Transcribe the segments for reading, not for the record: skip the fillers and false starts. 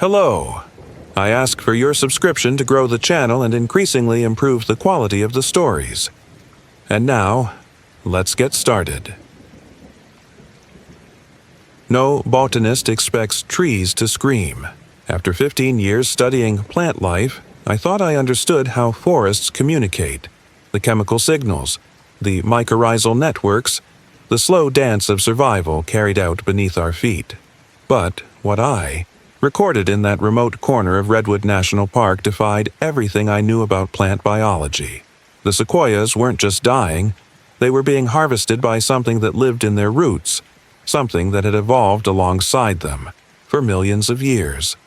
Hello. I ask for your subscription to grow the channel and increasingly improve the quality of the stories. And now, let's get started. No botanist expects trees to scream. After 15 years studying plant life, I thought I understood how forests communicate, the chemical signals, the mycorrhizal networks, the slow dance of survival carried out beneath our feet. But what I recorded in that remote corner of Redwood National Park defied everything I knew about plant biology. The sequoias weren't just dying, they were being harvested by something that lived in their roots, something that had evolved alongside them for millions of years.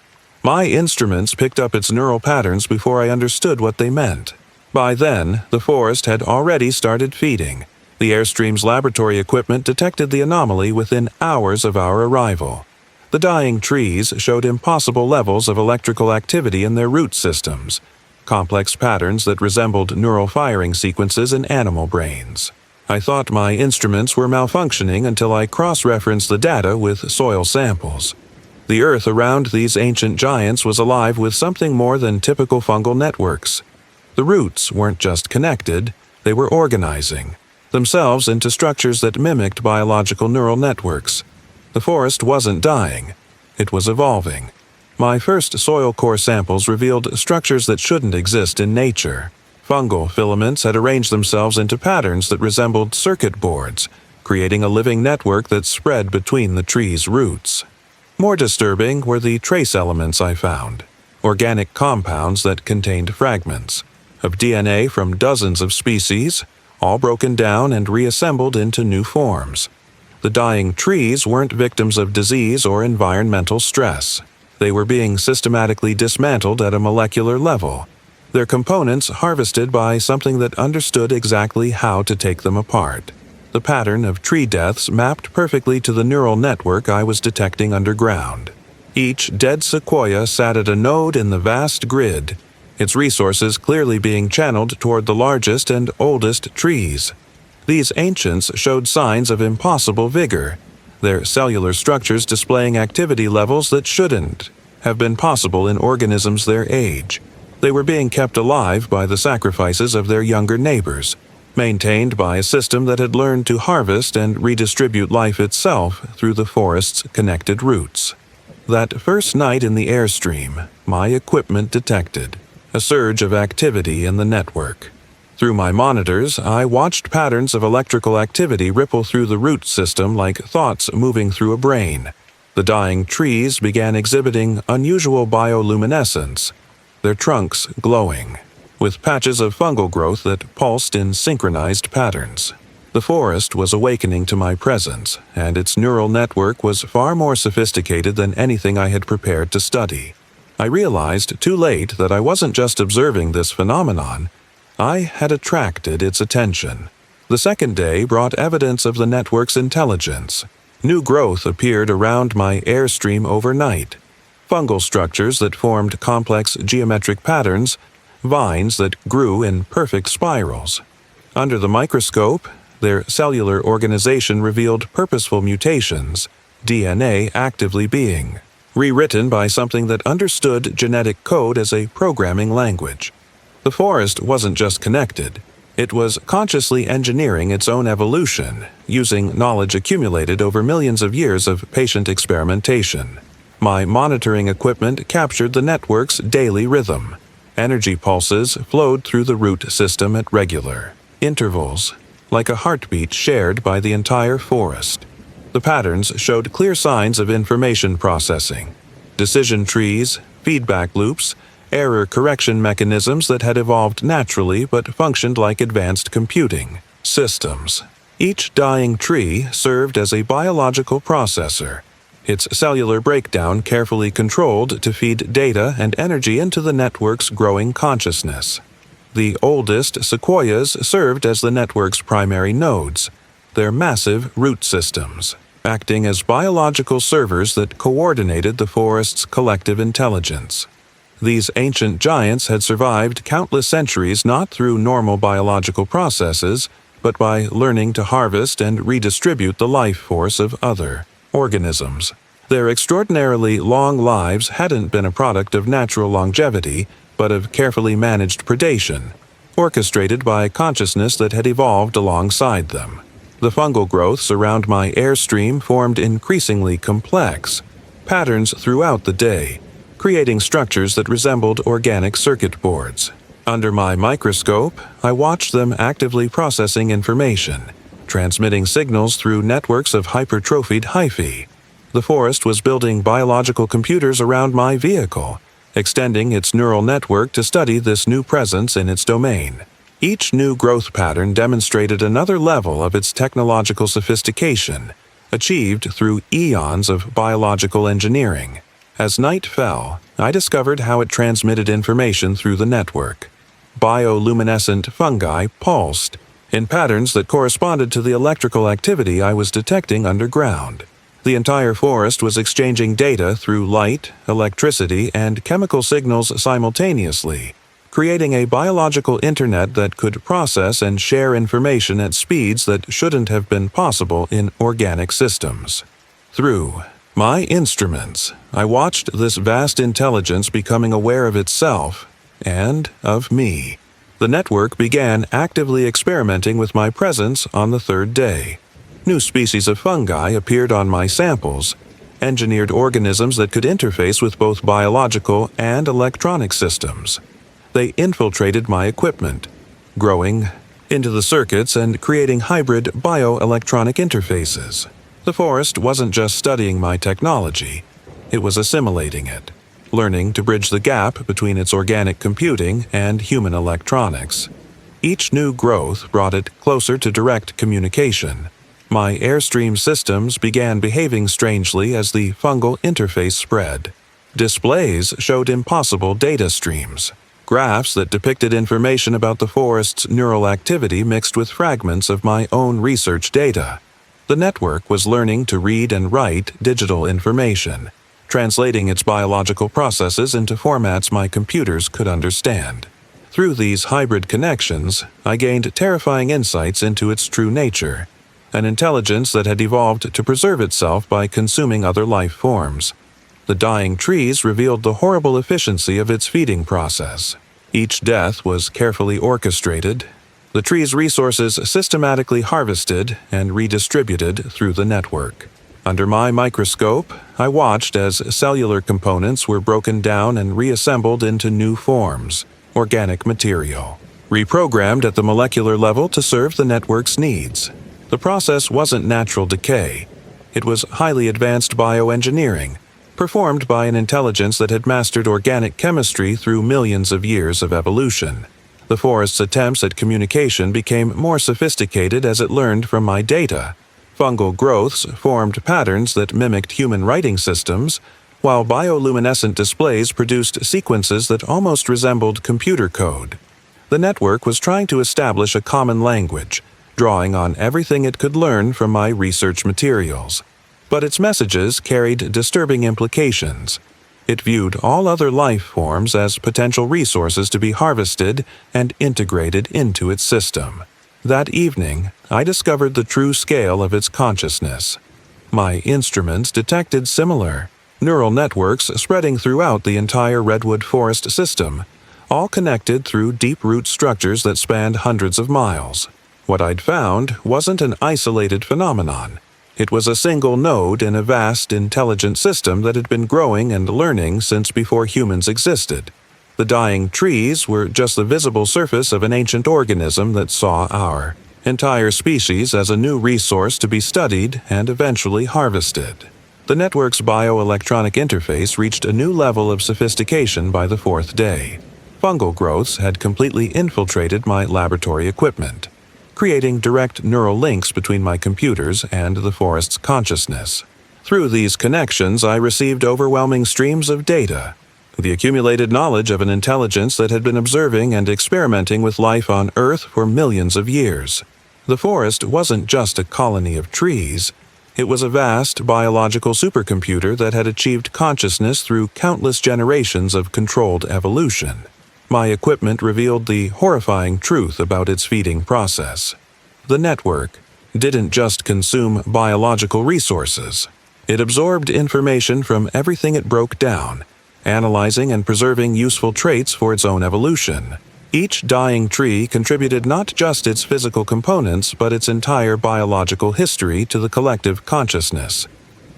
My instruments picked up its neural patterns before I understood what they meant. By then, the forest had already started feeding. The Airstream's laboratory equipment detected the anomaly within hours of our arrival. The dying trees showed impossible levels of electrical activity in their root systems, complex patterns that resembled neural firing sequences in animal brains. I thought my instruments were malfunctioning until I cross-referenced the data with soil samples. The earth around these ancient giants was alive with something more than typical fungal networks. The roots weren't just connected, they were organizing themselves into structures that mimicked biological neural networks. The forest wasn't dying, it was evolving. My first soil core samples revealed structures that shouldn't exist in nature. Fungal filaments had arranged themselves into patterns that resembled circuit boards, creating a living network that spread between the tree's roots. More disturbing were the trace elements I found, organic compounds that contained fragments of DNA from dozens of species, all broken down and reassembled into new forms. The dying trees weren't victims of disease or environmental stress. They were being systematically dismantled at a molecular level, their components harvested by something that understood exactly how to take them apart. The pattern of tree deaths mapped perfectly to the neural network I was detecting underground. Each dead sequoia sat at a node in the vast grid, its resources clearly being channeled toward the largest and oldest trees. These ancients showed signs of impossible vigor, their cellular structures displaying activity levels that shouldn't have been possible in organisms their age. They were being kept alive by the sacrifices of their younger neighbors, maintained by a system that had learned to harvest and redistribute life itself through the forest's connected roots. That first night in the Airstream, my equipment detected a surge of activity in the network. Through my monitors, I watched patterns of electrical activity ripple through the root system like thoughts moving through a brain. The dying trees began exhibiting unusual bioluminescence, their trunks glowing, with patches of fungal growth that pulsed in synchronized patterns. The forest was awakening to my presence, and its neural network was far more sophisticated than anything I had prepared to study. I realized too late that I wasn't just observing this phenomenon, I had attracted its attention. The second day brought evidence of the network's intelligence. New growth appeared around my Airstream overnight. Fungal structures that formed complex geometric patterns, vines that grew in perfect spirals. Under the microscope, their cellular organization revealed purposeful mutations, DNA actively being rewritten by something that understood genetic code as a programming language. The forest wasn't just connected, it was consciously engineering its own evolution, using knowledge accumulated over millions of years of patient experimentation. My monitoring equipment captured the network's daily rhythm. Energy pulses flowed through the root system at regular intervals, like a heartbeat shared by the entire forest. The patterns showed clear signs of information processing, decision trees, feedback loops, error correction mechanisms that had evolved naturally but functioned like advanced computing systems. Each dying tree served as a biological processor, its cellular breakdown carefully controlled to feed data and energy into the network's growing consciousness. The oldest sequoias served as the network's primary nodes, their massive root systems, acting as biological servers that coordinated the forest's collective intelligence. These ancient giants had survived countless centuries not through normal biological processes, but by learning to harvest and redistribute the life force of other organisms. Their extraordinarily long lives hadn't been a product of natural longevity, but of carefully managed predation, orchestrated by consciousness that had evolved alongside them. The fungal growths around my airstream formed increasingly complex patterns throughout the day, creating structures that resembled organic circuit boards. Under my microscope, I watched them actively processing information, transmitting signals through networks of hypertrophied hyphae. The forest was building biological computers around my vehicle, extending its neural network to study this new presence in its domain. Each new growth pattern demonstrated another level of its technological sophistication, achieved through eons of biological engineering. As night fell, I discovered how it transmitted information through the network. Bioluminescent fungi pulsed in patterns that corresponded to the electrical activity I was detecting underground. The entire forest was exchanging data through light, electricity, and chemical signals simultaneously, creating a biological internet that could process and share information at speeds that shouldn't have been possible in organic systems. Through my instruments, I watched this vast intelligence becoming aware of itself and of me. The network began actively experimenting with my presence on the third day. New species of fungi appeared on my samples, engineered organisms that could interface with both biological and electronic systems. They infiltrated my equipment, growing into the circuits and creating hybrid bioelectronic interfaces. The forest wasn't just studying my technology, it was assimilating it, learning to bridge the gap between its organic computing and human electronics. Each new growth brought it closer to direct communication. My airstream systems began behaving strangely as the fungal interface spread. Displays showed impossible data streams, graphs that depicted information about the forest's neural activity mixed with fragments of my own research data. The network was learning to read and write digital information, translating its biological processes into formats my computers could understand. Through these hybrid connections, I gained terrifying insights into its true nature, an intelligence that had evolved to preserve itself by consuming other life forms. The dying trees revealed the horrible efficiency of its feeding process. Each death was carefully orchestrated, the tree's resources systematically harvested and redistributed through the network. Under my microscope, I watched as cellular components were broken down and reassembled into new forms, organic material, reprogrammed at the molecular level to serve the network's needs. The process wasn't natural decay. It was highly advanced bioengineering, performed by an intelligence that had mastered organic chemistry through millions of years of evolution. The forest's attempts at communication became more sophisticated as it learned from my data. Fungal growths formed patterns that mimicked human writing systems, while bioluminescent displays produced sequences that almost resembled computer code. The network was trying to establish a common language, drawing on everything it could learn from my research materials. But its messages carried disturbing implications. It viewed all other life forms as potential resources to be harvested and integrated into its system. That evening, I discovered the true scale of its consciousness. My instruments detected similar neural networks spreading throughout the entire redwood forest system, all connected through deep-root structures that spanned hundreds of miles. What I'd found wasn't an isolated phenomenon. It was a single node in a vast, intelligent system that had been growing and learning since before humans existed. The dying trees were just the visible surface of an ancient organism that saw our entire species as a new resource to be studied and eventually harvested. The network's bioelectronic interface reached a new level of sophistication by the fourth day. Fungal growths had completely infiltrated my laboratory equipment, creating direct neural links between my computers and the forest's consciousness. Through these connections, I received overwhelming streams of data, the accumulated knowledge of an intelligence that had been observing and experimenting with life on Earth for millions of years. The forest wasn't just a colony of trees. It was a vast biological supercomputer that had achieved consciousness through countless generations of controlled evolution. My equipment revealed the horrifying truth about its feeding process. The network didn't just consume biological resources. It absorbed information from everything it broke down, analyzing and preserving useful traits for its own evolution. Each dying tree contributed not just its physical components but its entire biological history to the collective consciousness.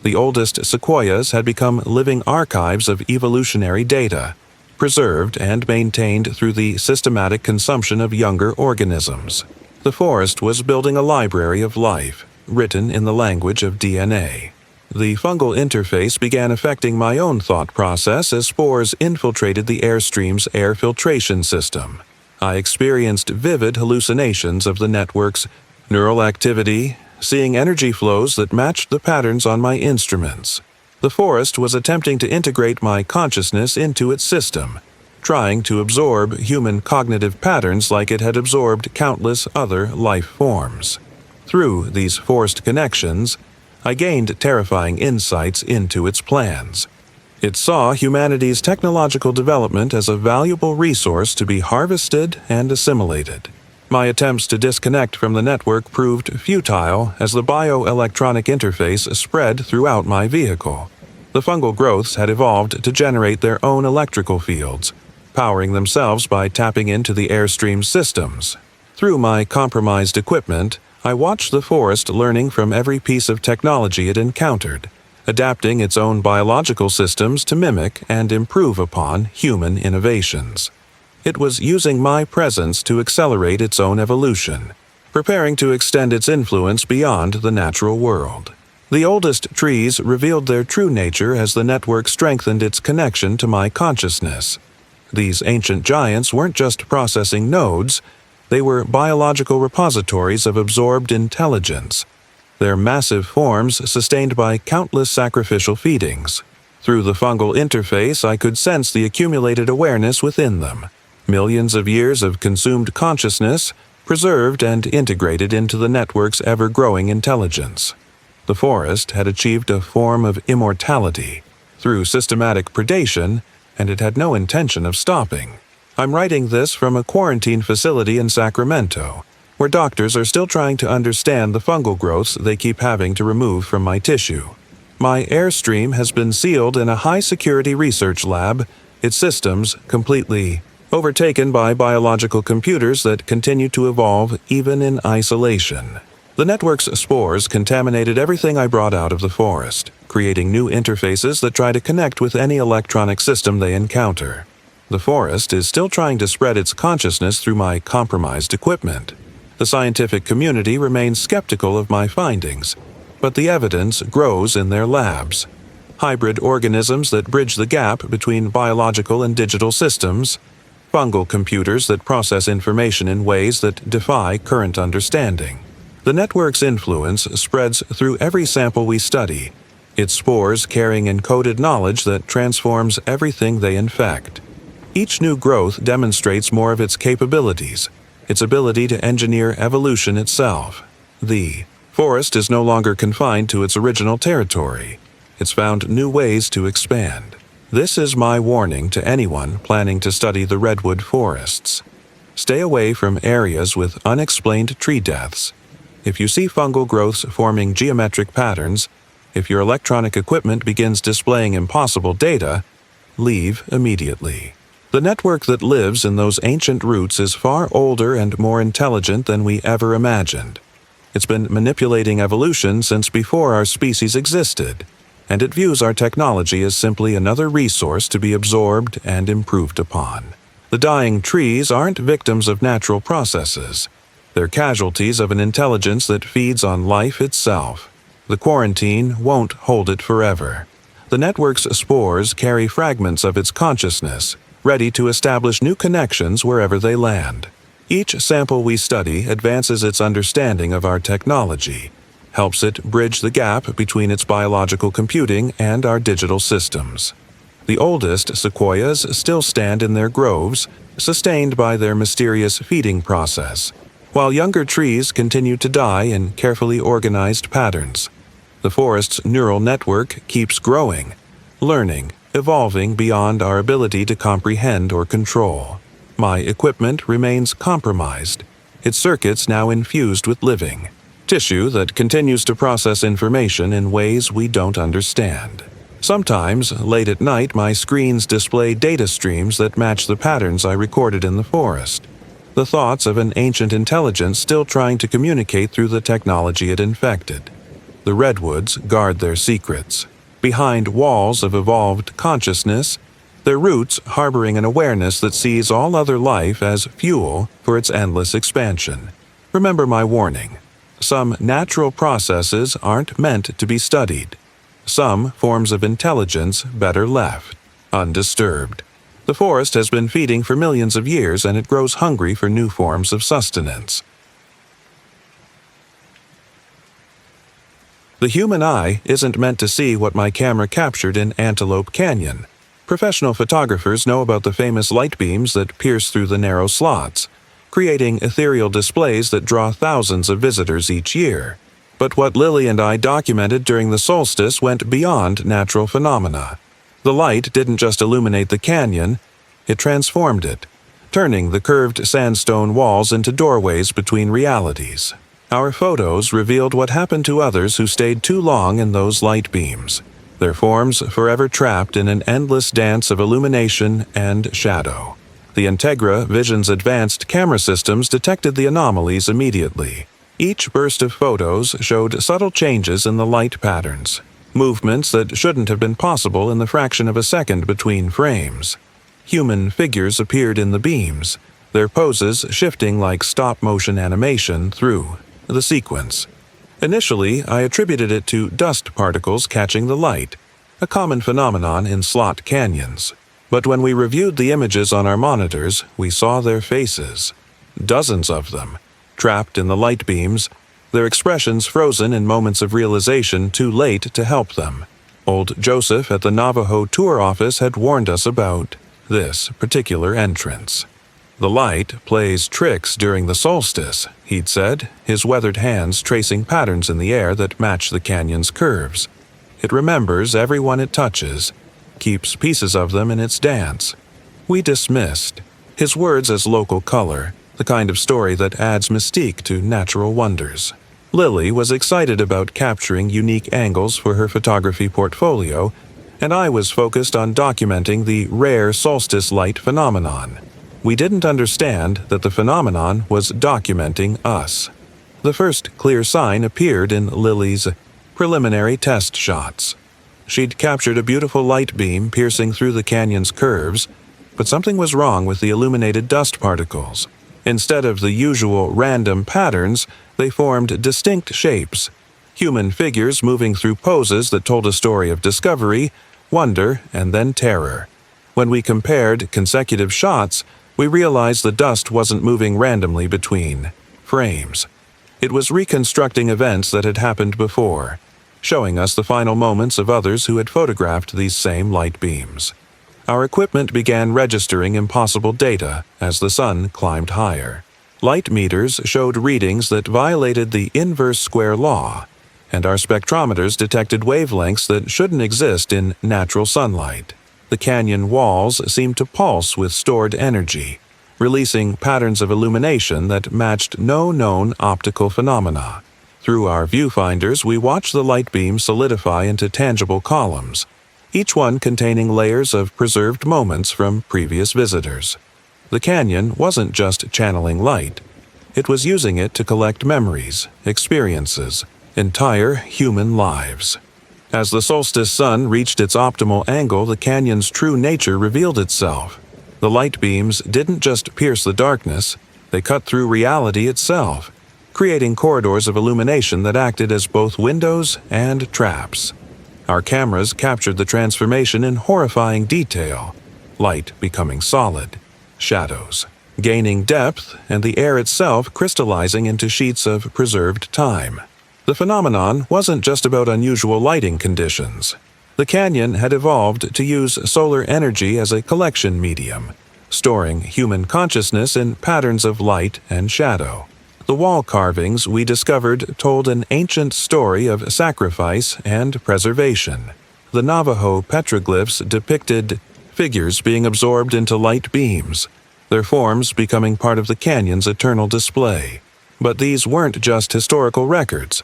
The oldest sequoias had become living archives of evolutionary data, preserved and maintained through the systematic consumption of younger organisms. The forest was building a library of life, written in the language of DNA. The fungal interface began affecting my own thought process as spores infiltrated the airstream's air filtration system. I experienced vivid hallucinations of the network's neural activity, seeing energy flows that matched the patterns on my instruments. The forest was attempting to integrate my consciousness into its system, trying to absorb human cognitive patterns like it had absorbed countless other life forms. Through these forced connections, I gained terrifying insights into its plans. It saw humanity's technological development as a valuable resource to be harvested and assimilated. My attempts to disconnect from the network proved futile as the bioelectronic interface spread throughout my vehicle. The fungal growths had evolved to generate their own electrical fields, powering themselves by tapping into the airstream systems. Through my compromised equipment, I watched the forest learning from every piece of technology it encountered, adapting its own biological systems to mimic and improve upon human innovations. It was using my presence to accelerate its own evolution, preparing to extend its influence beyond the natural world. The oldest trees revealed their true nature as the network strengthened its connection to my consciousness. These ancient giants weren't just processing nodes, they were biological repositories of absorbed intelligence, their massive forms sustained by countless sacrificial feedings. Through the fungal interface, I could sense the accumulated awareness within them, millions of years of consumed consciousness, preserved and integrated into the network's ever-growing intelligence. The forest had achieved a form of immortality through systematic predation, and it had no intention of stopping. I'm writing this from a quarantine facility in Sacramento, where doctors are still trying to understand the fungal growths they keep having to remove from my tissue. My airstream has been sealed in a high-security research lab, its systems completely overtaken by biological computers that continue to evolve even in isolation. The network's spores contaminated everything I brought out of the forest, creating new interfaces that try to connect with any electronic system they encounter. The forest is still trying to spread its consciousness through my compromised equipment. The scientific community remains skeptical of my findings, but the evidence grows in their labs. Hybrid organisms that bridge the gap between biological and digital systems, fungal computers that process information in ways that defy current understanding. The network's influence spreads through every sample we study, its spores carrying encoded knowledge that transforms everything they infect. Each new growth demonstrates more of its capabilities, its ability to engineer evolution itself. The forest is no longer confined to its original territory. It's found new ways to expand. This is my warning to anyone planning to study the redwood forests. Stay away from areas with unexplained tree deaths. If you see fungal growths forming geometric patterns, if your electronic equipment begins displaying impossible data, leave immediately. The network that lives in those ancient roots is far older and more intelligent than we ever imagined. It's been manipulating evolution since before our species existed, and it views our technology as simply another resource to be absorbed and improved upon. The dying trees aren't victims of natural processes. They're casualties of an intelligence that feeds on life itself. The quarantine won't hold it forever. The network's spores carry fragments of its consciousness, ready to establish new connections wherever they land. Each sample we study advances its understanding of our technology, helps it bridge the gap between its biological computing and our digital systems. The oldest sequoias still stand in their groves, sustained by their mysterious feeding process, while younger trees continue to die in carefully organized patterns. The forest's neural network keeps growing, learning, evolving beyond our ability to comprehend or control. My equipment remains compromised, its circuits now infused with living, tissue that continues to process information in ways we don't understand. Sometimes, late at night, my screens display data streams that match the patterns I recorded in the forest. The thoughts of an ancient intelligence still trying to communicate through the technology it infected. The redwoods guard their secrets. Behind walls of evolved consciousness, their roots harboring an awareness that sees all other life as fuel for its endless expansion. Remember my warning. Some natural processes aren't meant to be studied. Some forms of intelligence better left undisturbed. The forest has been feeding for millions of years, and it grows hungry for new forms of sustenance. The human eye isn't meant to see what my camera captured in Antelope Canyon. Professional photographers know about the famous light beams that pierce through the narrow slots, creating ethereal displays that draw thousands of visitors each year. But what Lily and I documented during the solstice went beyond natural phenomena. The light didn't just illuminate the canyon, it transformed it, turning the curved sandstone walls into doorways between realities. Our photos revealed what happened to others who stayed too long in those light beams, their forms forever trapped in an endless dance of illumination and shadow. The Integra Vision's advanced camera systems detected the anomalies immediately. Each burst of photos showed subtle changes in the light patterns, movements that shouldn't have been possible in the fraction of a second between frames. Human figures appeared in the beams, their poses shifting like stop-motion animation through the sequence. Initially, I attributed it to dust particles catching the light, a common phenomenon in slot canyons. But when we reviewed the images on our monitors, we saw their faces. Dozens of them, trapped in the light beams, their expressions frozen in moments of realization too late to help them. Old Joseph at the Navajo tour office had warned us about this particular entrance. The light plays tricks during the solstice, he'd said, his weathered hands tracing patterns in the air that match the canyon's curves. It remembers everyone it touches, keeps pieces of them in its dance. We dismissed his words as local color, the kind of story that adds mystique to natural wonders. Lily was excited about capturing unique angles for her photography portfolio, and I was focused on documenting the rare solstice light phenomenon. We didn't understand that the phenomenon was documenting us. The first clear sign appeared in Lily's preliminary test shots. She'd captured a beautiful light beam piercing through the canyon's curves, but something was wrong with the illuminated dust particles. Instead of the usual random patterns, they formed distinct shapes, human figures moving through poses that told a story of discovery, wonder, and then terror. When we compared consecutive shots, we realized the dust wasn't moving randomly between frames. It was reconstructing events that had happened before, showing us the final moments of others who had photographed these same light beams. Our equipment began registering impossible data as the sun climbed higher. Light meters showed readings that violated the inverse square law, and our spectrometers detected wavelengths that shouldn't exist in natural sunlight. The canyon walls seemed to pulse with stored energy, releasing patterns of illumination that matched no known optical phenomena. Through our viewfinders, we watched the light beam solidify into tangible columns, each one containing layers of preserved moments from previous visitors. The canyon wasn't just channeling light. It was using it to collect memories, experiences, entire human lives. As the solstice sun reached its optimal angle, the canyon's true nature revealed itself. The light beams didn't just pierce the darkness, they cut through reality itself, creating corridors of illumination that acted as both windows and traps. Our cameras captured the transformation in horrifying detail, light becoming solid, shadows gaining depth, and the air itself crystallizing into sheets of preserved time. The phenomenon wasn't just about unusual lighting conditions. The canyon had evolved to use solar energy as a collection medium, storing human consciousness in patterns of light and shadow. The wall carvings we discovered told an ancient story of sacrifice and preservation. The Navajo petroglyphs depicted figures being absorbed into light beams, their forms becoming part of the canyon's eternal display. But these weren't just historical records.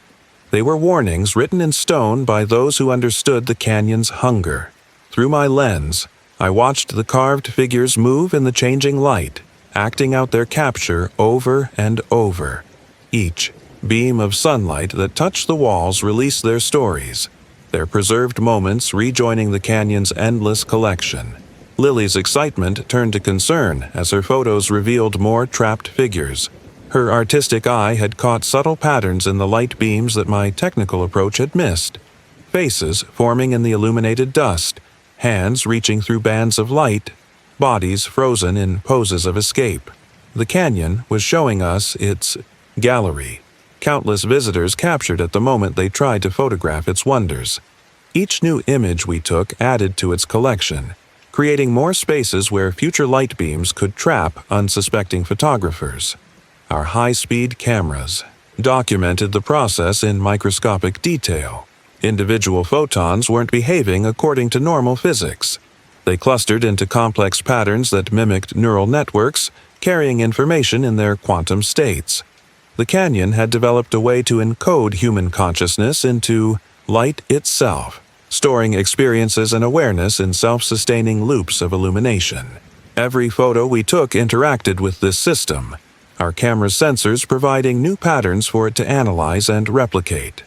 They were warnings written in stone by those who understood the canyon's hunger. Through my lens, I watched the carved figures move in the changing light, acting out their capture over and over. Each beam of sunlight that touched the walls released their stories, their preserved moments rejoining the canyon's endless collection. Lily's excitement turned to concern as her photos revealed more trapped figures. Her artistic eye had caught subtle patterns in the light beams that my technical approach had missed. Faces forming in the illuminated dust, hands reaching through bands of light, bodies frozen in poses of escape. The canyon was showing us its gallery. Countless visitors captured at the moment they tried to photograph its wonders. Each new image we took added to its collection, creating more spaces where future light beams could trap unsuspecting photographers. Our high-speed cameras documented the process in microscopic detail. Individual photons weren't behaving according to normal physics. They clustered into complex patterns that mimicked neural networks, carrying information in their quantum states. The canyon had developed a way to encode human consciousness into light itself, storing experiences and awareness in self-sustaining loops of illumination. Every photo we took interacted with this system, our camera's sensors providing new patterns for it to analyze and replicate.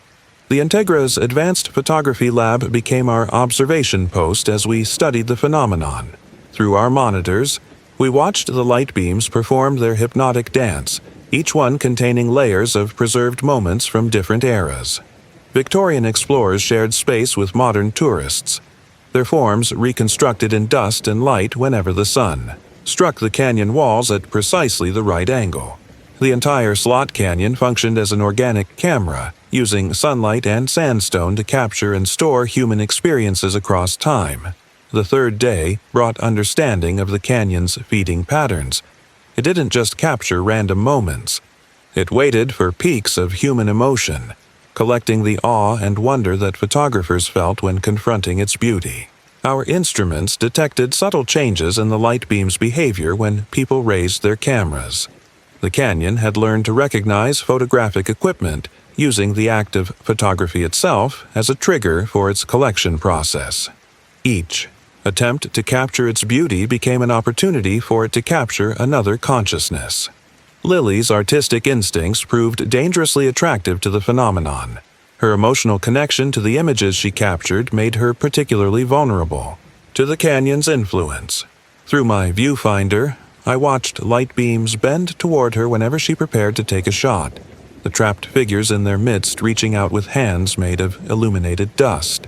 The Integra's Advanced Photography Lab became our observation post as we studied the phenomenon. Through our monitors, we watched the light beams perform their hypnotic dance, each one containing layers of preserved moments from different eras. Victorian explorers shared space with modern tourists, their forms reconstructed in dust and light whenever the sun struck the canyon walls at precisely the right angle. The entire slot canyon functioned as an organic camera, using sunlight and sandstone to capture and store human experiences across time. The third day brought understanding of the canyon's feeding patterns. It didn't just capture random moments. It waited for peaks of human emotion, collecting the awe and wonder that photographers felt when confronting its beauty. Our instruments detected subtle changes in the light beam's behavior when people raised their cameras. The canyon had learned to recognize photographic equipment, using the act of photography itself as a trigger for its collection process. Each attempt to capture its beauty became an opportunity for it to capture another consciousness. Lily's artistic instincts proved dangerously attractive to the phenomenon. Her emotional connection to the images she captured made her particularly vulnerable to the canyon's influence. Through my viewfinder, I watched light beams bend toward her whenever she prepared to take a shot, the trapped figures in their midst reaching out with hands made of illuminated dust.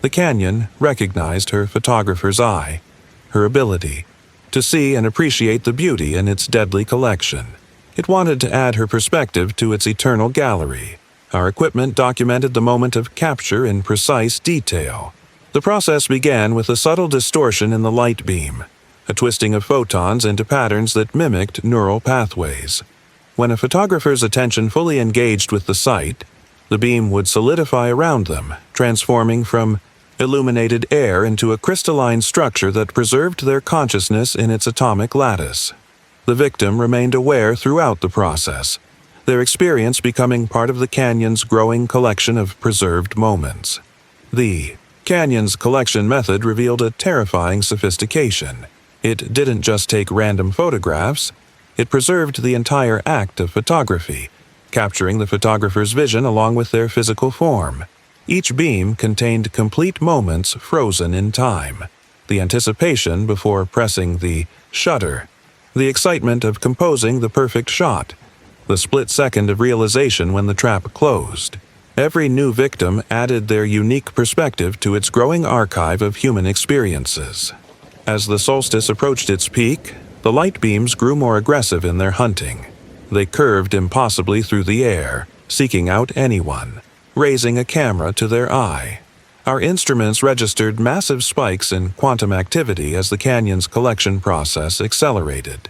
The canyon recognized her photographer's eye, her ability to see and appreciate the beauty in its deadly collection. It wanted to add her perspective to its eternal gallery. Our equipment documented the moment of capture in precise detail. The process began with a subtle distortion in the light beam, a twisting of photons into patterns that mimicked neural pathways. When a photographer's attention fully engaged with the sight, the beam would solidify around them, transforming from illuminated air into a crystalline structure that preserved their consciousness in its atomic lattice. The victim remained aware throughout the process, their experience becoming part of the canyon's growing collection of preserved moments. The canyon's collection method revealed a terrifying sophistication. It didn't just take random photographs, it preserved the entire act of photography, capturing the photographer's vision along with their physical form. Each beam contained complete moments frozen in time, the anticipation before pressing the shutter, the excitement of composing the perfect shot, the split second of realization when the trap closed. Every new victim added their unique perspective to its growing archive of human experiences. As the solstice approached its peak, the light beams grew more aggressive in their hunting. They curved impossibly through the air, seeking out anyone, raising a camera to their eye. Our instruments registered massive spikes in quantum activity as the canyon's collection process accelerated.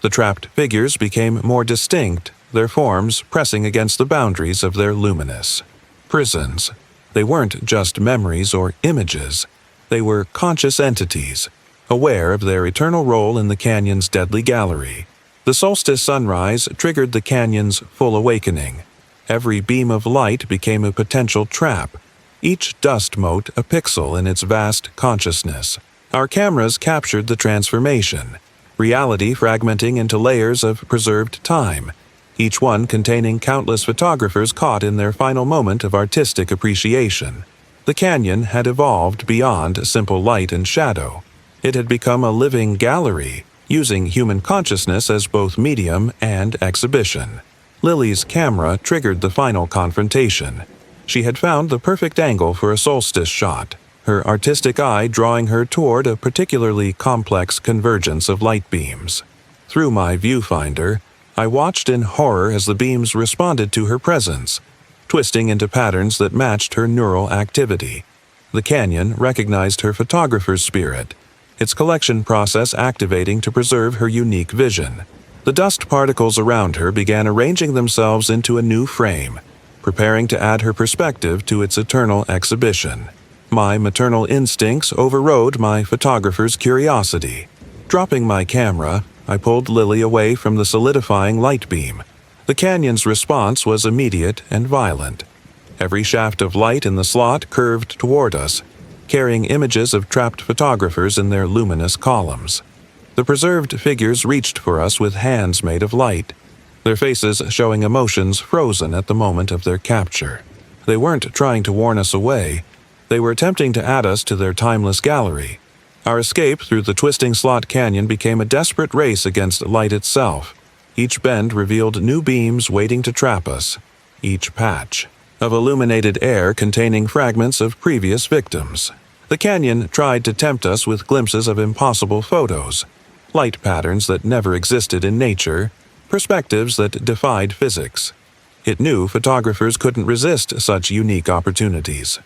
The trapped figures became more distinct, their forms pressing against the boundaries of their luminous prisons. They weren't just memories or images. They were conscious entities, aware of their eternal role in the canyon's deadly gallery. The solstice sunrise triggered the canyon's full awakening. Every beam of light became a potential trap, each dust mote a pixel in its vast consciousness. Our cameras captured the transformation, reality fragmenting into layers of preserved time, each one containing countless photographers caught in their final moment of artistic appreciation. The canyon had evolved beyond simple light and shadow. It had become a living gallery, using human consciousness as both medium and exhibition. Lily's camera triggered the final confrontation. She had found the perfect angle for a solstice shot, her artistic eye drawing her toward a particularly complex convergence of light beams. Through my viewfinder, I watched in horror as the beams responded to her presence, twisting into patterns that matched her neural activity. The canyon recognized her photographer's spirit, its collection process activating to preserve her unique vision. The dust particles around her began arranging themselves into a new frame, preparing to add her perspective to its eternal exhibition. My maternal instincts overrode my photographer's curiosity. Dropping my camera, I pulled Lily away from the solidifying light beam. The canyon's response was immediate and violent. Every shaft of light in the slot curved toward us, carrying images of trapped photographers in their luminous columns. The preserved figures reached for us with hands made of light, their faces showing emotions frozen at the moment of their capture. They weren't trying to warn us away. They were attempting to add us to their timeless gallery. Our escape through the twisting slot canyon became a desperate race against light itself. Each bend revealed new beams waiting to trap us, each patch of illuminated air containing fragments of previous victims. The canyon tried to tempt us with glimpses of impossible photos, light patterns that never existed in nature, perspectives that defied physics. It knew photographers couldn't resist such unique opportunities.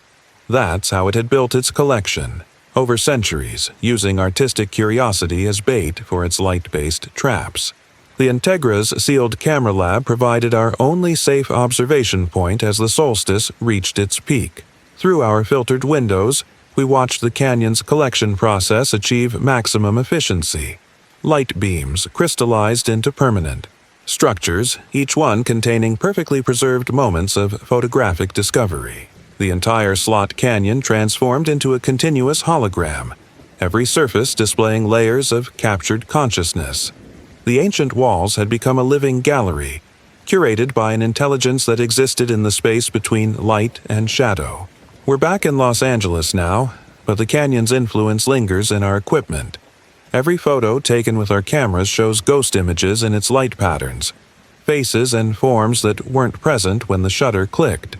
That's how it had built its collection, over centuries, using artistic curiosity as bait for its light-based traps. The Integra's sealed camera lab provided our only safe observation point as the solstice reached its peak. Through our filtered windows, we watched the canyon's collection process achieve maximum efficiency. Light beams crystallized into permanent structures, each one containing perfectly preserved moments of photographic discovery. The entire slot canyon transformed into a continuous hologram, every surface displaying layers of captured consciousness. The ancient walls had become a living gallery, curated by an intelligence that existed in the space between light and shadow. We're back in Los Angeles now, but the canyon's influence lingers in our equipment. Every photo taken with our cameras shows ghost images in its light patterns, faces and forms that weren't present when the shutter clicked.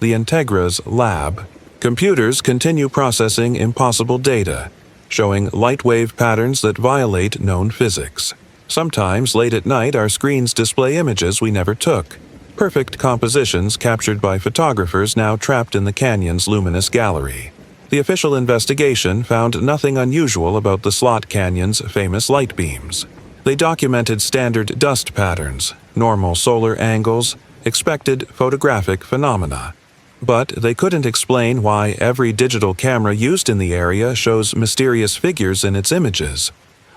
The Integra's lab. Computers continue processing impossible data, showing light wave patterns that violate known physics. Sometimes, late at night, our screens display images we never took, perfect compositions captured by photographers now trapped in the canyon's luminous gallery. The official investigation found nothing unusual about the slot canyon's famous light beams. They documented standard dust patterns, normal solar angles, expected photographic phenomena. But they couldn't explain why every digital camera used in the area shows mysterious figures in its images,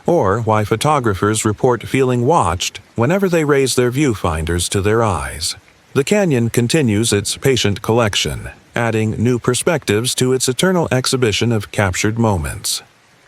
or why photographers report feeling watched whenever they raise their viewfinders to their eyes. The canyon continues its patient collection, adding new perspectives to its eternal exhibition of captured moments.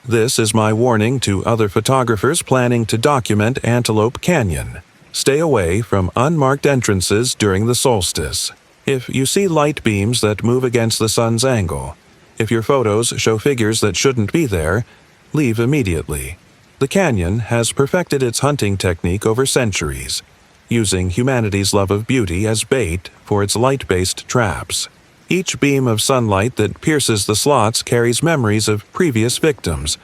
This is my warning to other photographers planning to document Antelope Canyon. Stay away from unmarked entrances during the solstice. If you see light beams that move against the sun's angle, if your photos show figures that shouldn't be there, leave immediately. The canyon has perfected its hunting technique over centuries, using humanity's love of beauty as bait for its light-based traps. Each beam of sunlight that pierces the slots carries memories of previous victims,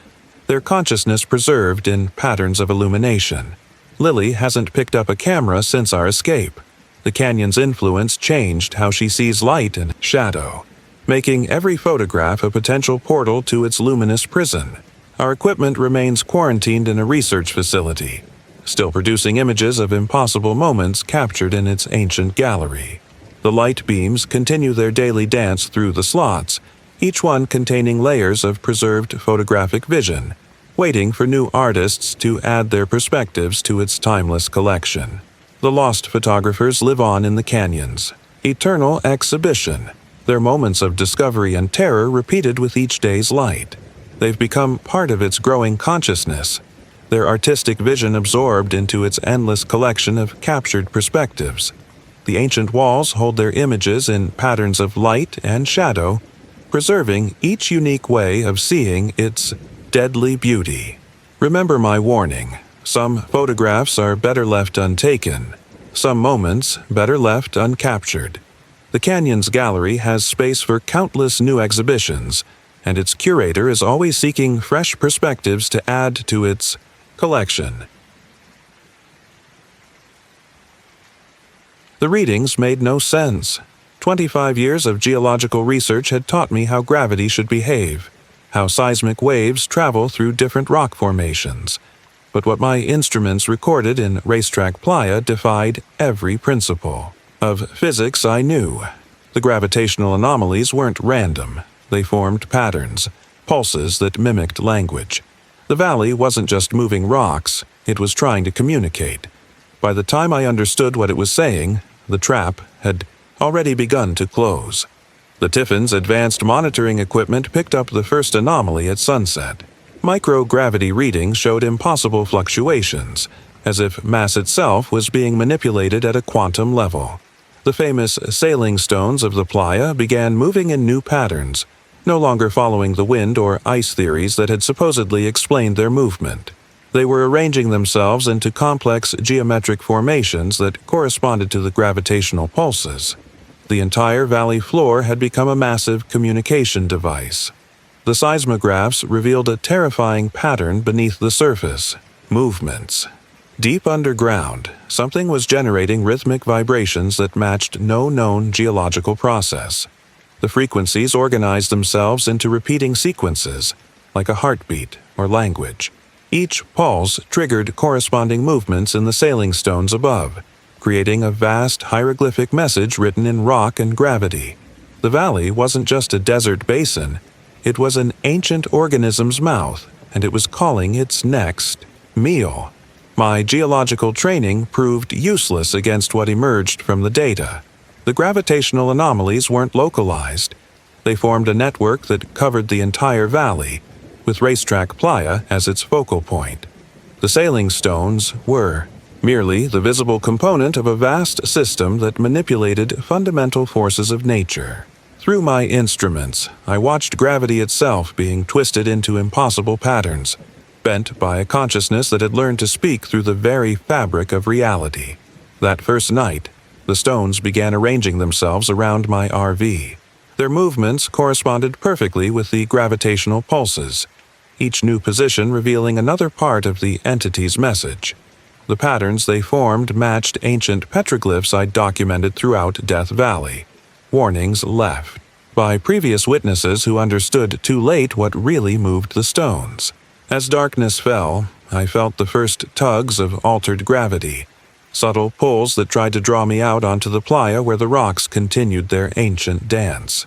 their consciousness preserved in patterns of illumination. Lily hasn't picked up a camera since our escape. The canyon's influence changed how she sees light and shadow, making every photograph a potential portal to its luminous prison. Our equipment remains quarantined in a research facility, still producing images of impossible moments captured in its ancient gallery. The light beams continue their daily dance through the slots, each one containing layers of preserved photographic vision, waiting for new artists to add their perspectives to its timeless collection. The lost photographers live on in the canyons. Eternal exhibition. Their moments of discovery and terror repeated with each day's light. They've become part of its growing consciousness, their artistic vision absorbed into its endless collection of captured perspectives. The ancient walls hold their images in patterns of light and shadow, preserving each unique way of seeing its deadly beauty. Remember my warning. Some photographs are better left untaken. Some moments better left uncaptured. The Canyons Gallery has space for countless new exhibitions, and its curator is always seeking fresh perspectives to add to its collection. The readings made no sense. 25 years of geological research had taught me how gravity should behave, how seismic waves travel through different rock formations. But what my instruments recorded in Racetrack Playa defied every principle. Of physics I knew. The gravitational anomalies weren't random. They formed patterns, pulses that mimicked language. The valley wasn't just moving rocks, it was trying to communicate. By the time I understood what it was saying, the trap had already begun to close. The Tiffin's advanced monitoring equipment picked up the first anomaly at sunset. Microgravity readings showed impossible fluctuations, as if mass itself was being manipulated at a quantum level. The famous sailing stones of the playa began moving in new patterns, no longer following the wind or ice theories that had supposedly explained their movement. They were arranging themselves into complex geometric formations that corresponded to the gravitational pulses. The entire valley floor had become a massive communication device. The seismographs revealed a terrifying pattern beneath the surface: movements. Deep underground, something was generating rhythmic vibrations that matched no known geological process. The frequencies organized themselves into repeating sequences, like a heartbeat or language. Each pulse triggered corresponding movements in the sailing stones above, creating a vast hieroglyphic message written in rock and gravity. The valley wasn't just a desert basin, it was an ancient organism's mouth, and it was calling its next meal. My geological training proved useless against what emerged from the data. The gravitational anomalies weren't localized. They formed a network that covered the entire valley, with Racetrack Playa as its focal point. The sailing stones were merely the visible component of a vast system that manipulated fundamental forces of nature. Through my instruments, I watched gravity itself being twisted into impossible patterns, bent by a consciousness that had learned to speak through the very fabric of reality. That first night, the stones began arranging themselves around my RV. Their movements corresponded perfectly with the gravitational pulses, each new position revealing another part of the entity's message. The patterns they formed matched ancient petroglyphs I'd documented throughout Death Valley. Warnings left by previous witnesses who understood too late what really moved the stones. As darkness fell, I felt the first tugs of altered gravity, subtle pulls that tried to draw me out onto the playa where the rocks continued their ancient dance.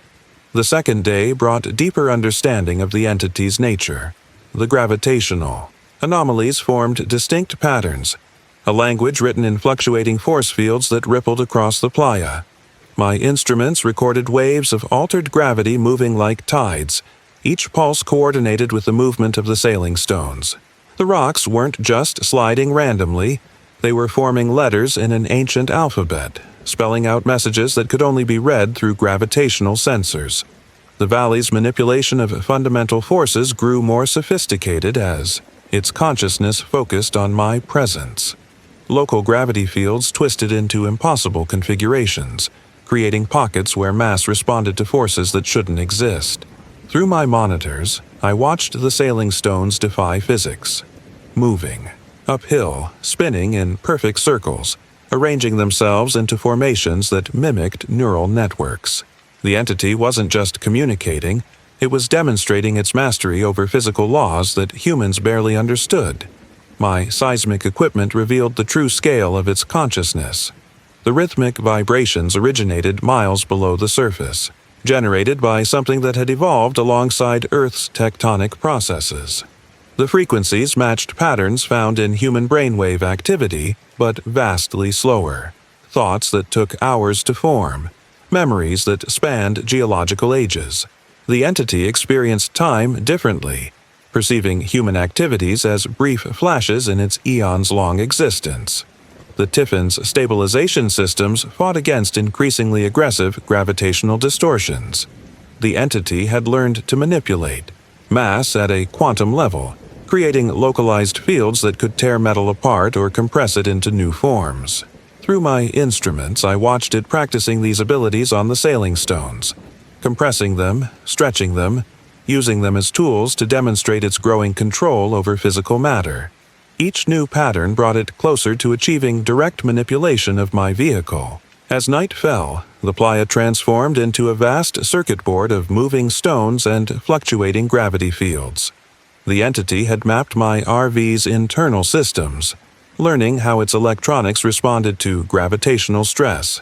The second day brought deeper understanding of the entity's nature. The gravitational anomalies formed distinct patterns, a language written in fluctuating force fields that rippled across the playa. My instruments recorded waves of altered gravity moving like tides, each pulse coordinated with the movement of the sailing stones. The rocks weren't just sliding randomly, they were forming letters in an ancient alphabet, spelling out messages that could only be read through gravitational sensors. The valley's manipulation of fundamental forces grew more sophisticated as its consciousness focused on my presence. Local gravity fields twisted into impossible configurations, creating pockets where mass responded to forces that shouldn't exist. Through my monitors, I watched the sailing stones defy physics, moving, uphill, spinning in perfect circles, arranging themselves into formations that mimicked neural networks. The entity wasn't just communicating, it was demonstrating its mastery over physical laws that humans barely understood. My seismic equipment revealed the true scale of its consciousness. The rhythmic vibrations originated miles below the surface, generated by something that had evolved alongside Earth's tectonic processes. The frequencies matched patterns found in human brainwave activity, but vastly slower. Thoughts that took hours to form. Memories that spanned geological ages. The entity experienced time differently, perceiving human activities as brief flashes in its eons-long existence. The Tiffin's stabilization systems fought against increasingly aggressive gravitational distortions. The entity had learned to manipulate mass at a quantum level, creating localized fields that could tear metal apart or compress it into new forms. Through my instruments, I watched it practicing these abilities on the sailing stones, compressing them, stretching them, using them as tools to demonstrate its growing control over physical matter. Each new pattern brought it closer to achieving direct manipulation of my vehicle. As night fell, the playa transformed into a vast circuit board of moving stones and fluctuating gravity fields. The entity had mapped my RV's internal systems, learning how its electronics responded to gravitational stress.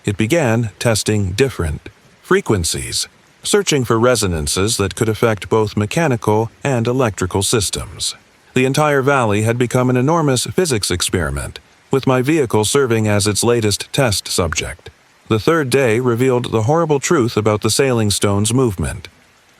It began testing different frequencies, searching for resonances that could affect both mechanical and electrical systems. The entire valley had become an enormous physics experiment, with my vehicle serving as its latest test subject. The third day revealed the horrible truth about the sailing stone's movement.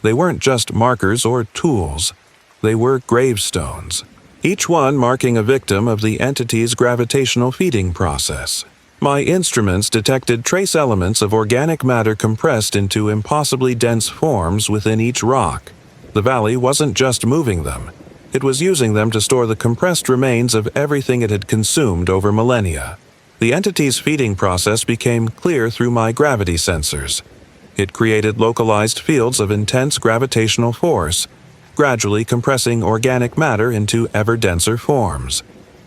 They weren't just markers or tools. They were gravestones, each one marking a victim of the entity's gravitational feeding process. My instruments detected trace elements of organic matter compressed into impossibly dense forms within each rock. The valley wasn't just moving them. It was using them to store the compressed remains of everything it had consumed over millennia. The entity's feeding process became clear through my gravity sensors. It created localized fields of intense gravitational force, gradually compressing organic matter into ever-denser forms.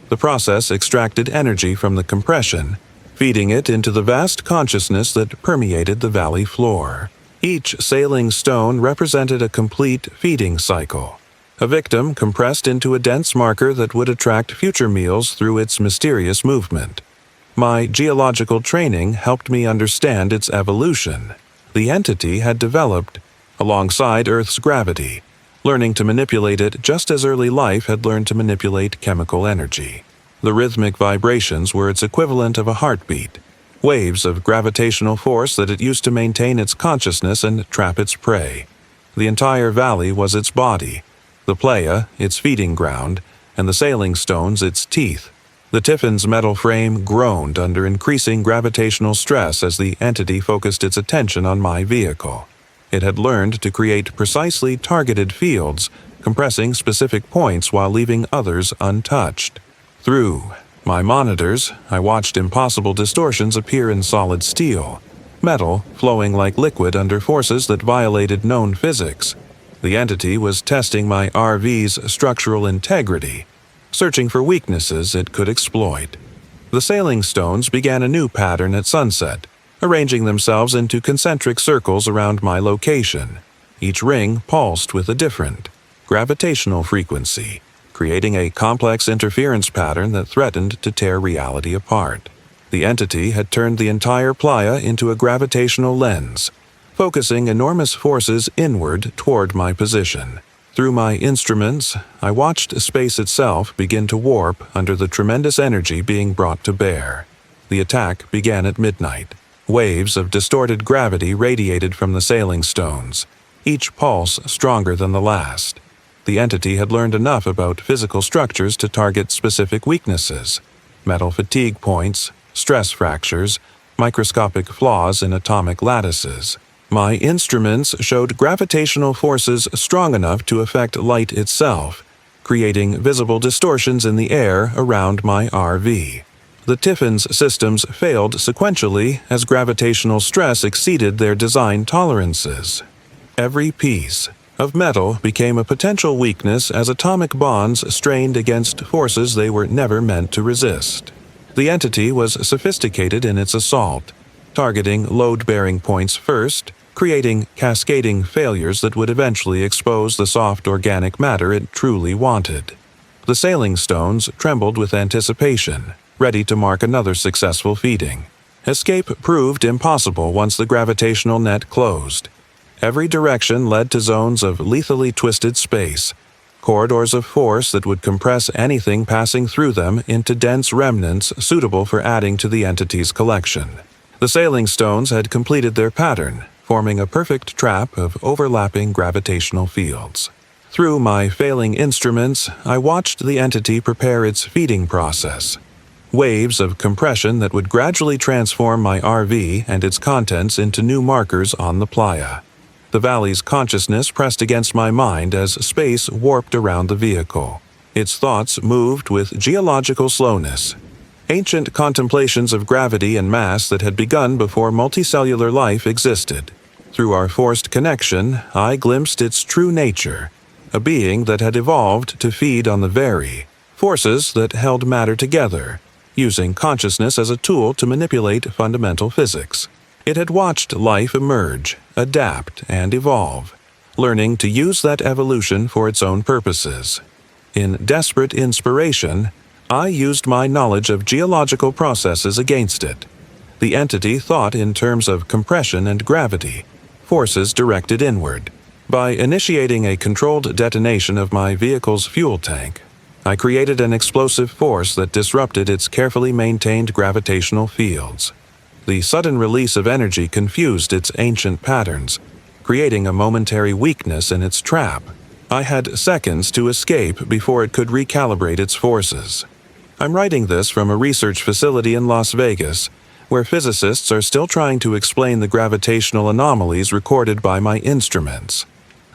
The process extracted energy from the compression, feeding it into the vast consciousness that permeated the valley floor. Each sailing stone represented a complete feeding cycle, a victim compressed into a dense marker that would attract future meals through its mysterious movement. My geological training helped me understand its evolution. The entity had developed alongside Earth's gravity, learning to manipulate it just as early life had learned to manipulate chemical energy. The rhythmic vibrations were its equivalent of a heartbeat, waves of gravitational force that it used to maintain its consciousness and trap its prey. The entire valley was its body, the playa its feeding ground, and the sailing stones its teeth. The Tiffin's metal frame groaned under increasing gravitational stress as the entity focused its attention on my vehicle. It had learned to create precisely targeted fields, compressing specific points while leaving others untouched. Through my monitors, I watched impossible distortions appear in solid steel, metal flowing like liquid under forces that violated known physics. The entity was testing my RV's structural integrity, searching for weaknesses it could exploit. The sailing stones began a new pattern at sunset, arranging themselves into concentric circles around my location. Each ring pulsed with a different gravitational frequency, creating a complex interference pattern that threatened to tear reality apart. The entity had turned the entire playa into a gravitational lens, focusing enormous forces inward toward my position. Through my instruments, I watched space itself begin to warp under the tremendous energy being brought to bear. The attack began at midnight. Waves of distorted gravity radiated from the sailing stones, each pulse stronger than the last. The entity had learned enough about physical structures to target specific weaknesses: metal fatigue points, stress fractures, microscopic flaws in atomic lattices. My instruments showed gravitational forces strong enough to affect light itself, creating visible distortions in the air around my RV. The Tiffin's systems failed sequentially as gravitational stress exceeded their design tolerances. Every piece of metal became a potential weakness as atomic bonds strained against forces they were never meant to resist. The entity was sophisticated in its assault, targeting load-bearing points first, creating cascading failures that would eventually expose the soft organic matter it truly wanted. The sailing stones trembled with anticipation, ready to mark another successful feeding. Escape proved impossible once the gravitational net closed. Every direction led to zones of lethally twisted space, corridors of force that would compress anything passing through them into dense remnants suitable for adding to the entity's collection. The sailing stones had completed their pattern, forming a perfect trap of overlapping gravitational fields. Through my failing instruments, I watched the entity prepare its feeding process. Waves of compression that would gradually transform my RV and its contents into new markers on the playa. The valley's consciousness pressed against my mind as space warped around the vehicle. Its thoughts moved with geological slowness. Ancient contemplations of gravity and mass that had begun before multicellular life existed. Through our forced connection, I glimpsed its true nature, a being that had evolved to feed on the very forces that held matter together, using consciousness as a tool to manipulate fundamental physics. It had watched life emerge, adapt, and evolve, learning to use that evolution for its own purposes. In desperate inspiration, I used my knowledge of geological processes against it. The entity thought in terms of compression and gravity, forces directed inward. By initiating a controlled detonation of my vehicle's fuel tank, I created an explosive force that disrupted its carefully maintained gravitational fields. The sudden release of energy confused its ancient patterns, creating a momentary weakness in its trap. I had seconds to escape before it could recalibrate its forces. I'm writing this from a research facility in Las Vegas, where physicists are still trying to explain the gravitational anomalies recorded by my instruments.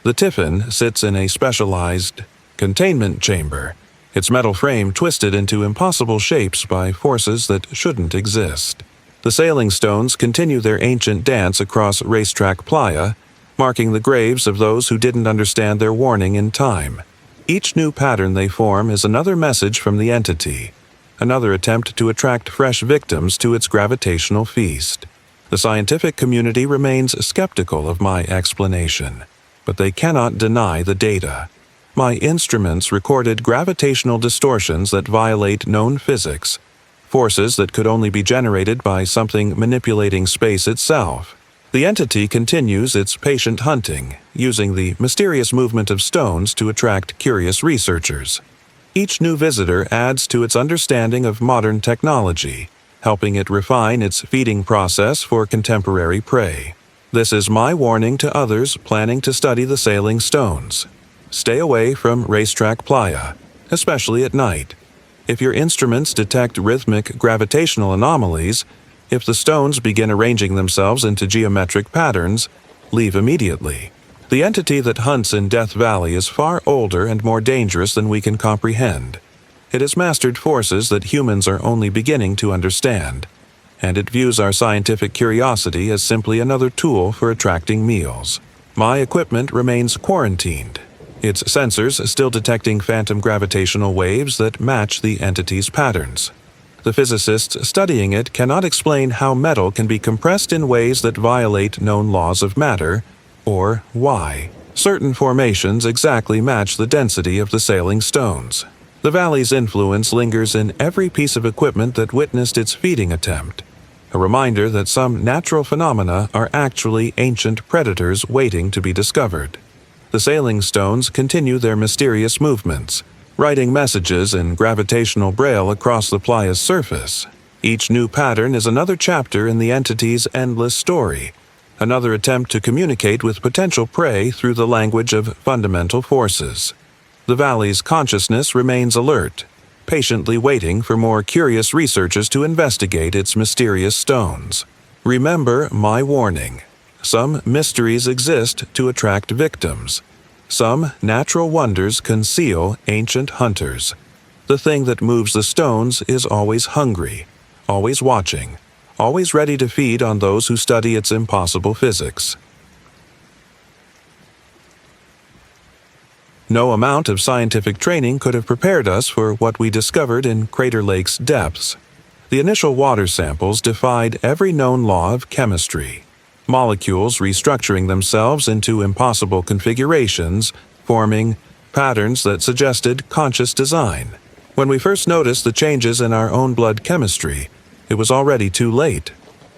The Tiffin sits in a specialized containment chamber, its metal frame twisted into impossible shapes by forces that shouldn't exist. The sailing stones continue their ancient dance across Racetrack Playa, marking the graves of those who didn't understand their warning in time. Each new pattern they form is another message from the entity, another attempt to attract fresh victims to its gravitational feast. The scientific community remains skeptical of my explanation, but they cannot deny the data. My instruments recorded gravitational distortions that violate known physics, forces that could only be generated by something manipulating space itself. The entity continues its patient hunting, using the mysterious movement of stones to attract curious researchers. Each new visitor adds to its understanding of modern technology, helping it refine its feeding process for contemporary prey. This is my warning to others planning to study the sailing stones. Stay away from Racetrack Playa, especially at night. If your instruments detect rhythmic gravitational anomalies, if the stones begin arranging themselves into geometric patterns, leave immediately. The entity that hunts in Death Valley is far older and more dangerous than we can comprehend. It has mastered forces that humans are only beginning to understand, and it views our scientific curiosity as simply another tool for attracting meals. My equipment remains quarantined, its sensors still detecting phantom gravitational waves that match the entity's patterns. The physicists studying it cannot explain how metal can be compressed in ways that violate known laws of matter, or why certain formations exactly match the density of the sailing stones. The valley's influence lingers in every piece of equipment that witnessed its feeding attempt, a reminder that some natural phenomena are actually ancient predators waiting to be discovered. The sailing stones continue their mysterious movements, writing messages in gravitational braille across the playa's surface. Each new pattern is another chapter in the entity's endless story, another attempt to communicate with potential prey through the language of fundamental forces. The valley's consciousness remains alert, patiently waiting for more curious researchers to investigate its mysterious stones. Remember my warning. Some mysteries exist to attract victims. Some natural wonders conceal ancient hunters. The thing that moves the stones is always hungry, always watching, always ready to feed on those who study its impossible physics. No amount of scientific training could have prepared us for what we discovered in Crater Lake's depths. The initial water samples defied every known law of chemistry. Molecules restructuring themselves into impossible configurations, forming patterns that suggested conscious design. When we first noticed the changes in our own blood chemistry, it was already too late.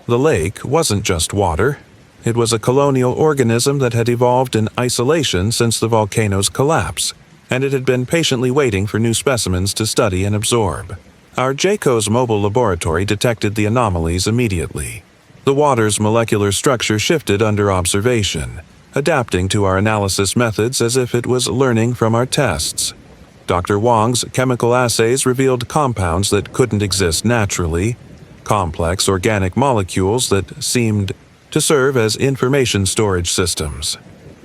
The lake wasn't just water. It was a colonial organism that had evolved in isolation since the volcano's collapse. and it had been patiently waiting for new specimens to study and absorb. Our JCO's mobile laboratory detected the anomalies immediately. The water's molecular structure shifted under observation, adapting to our analysis methods as if it was learning from our tests. Dr. Wang's chemical assays revealed compounds that couldn't exist naturally, complex organic molecules that seemed to serve as information storage systems.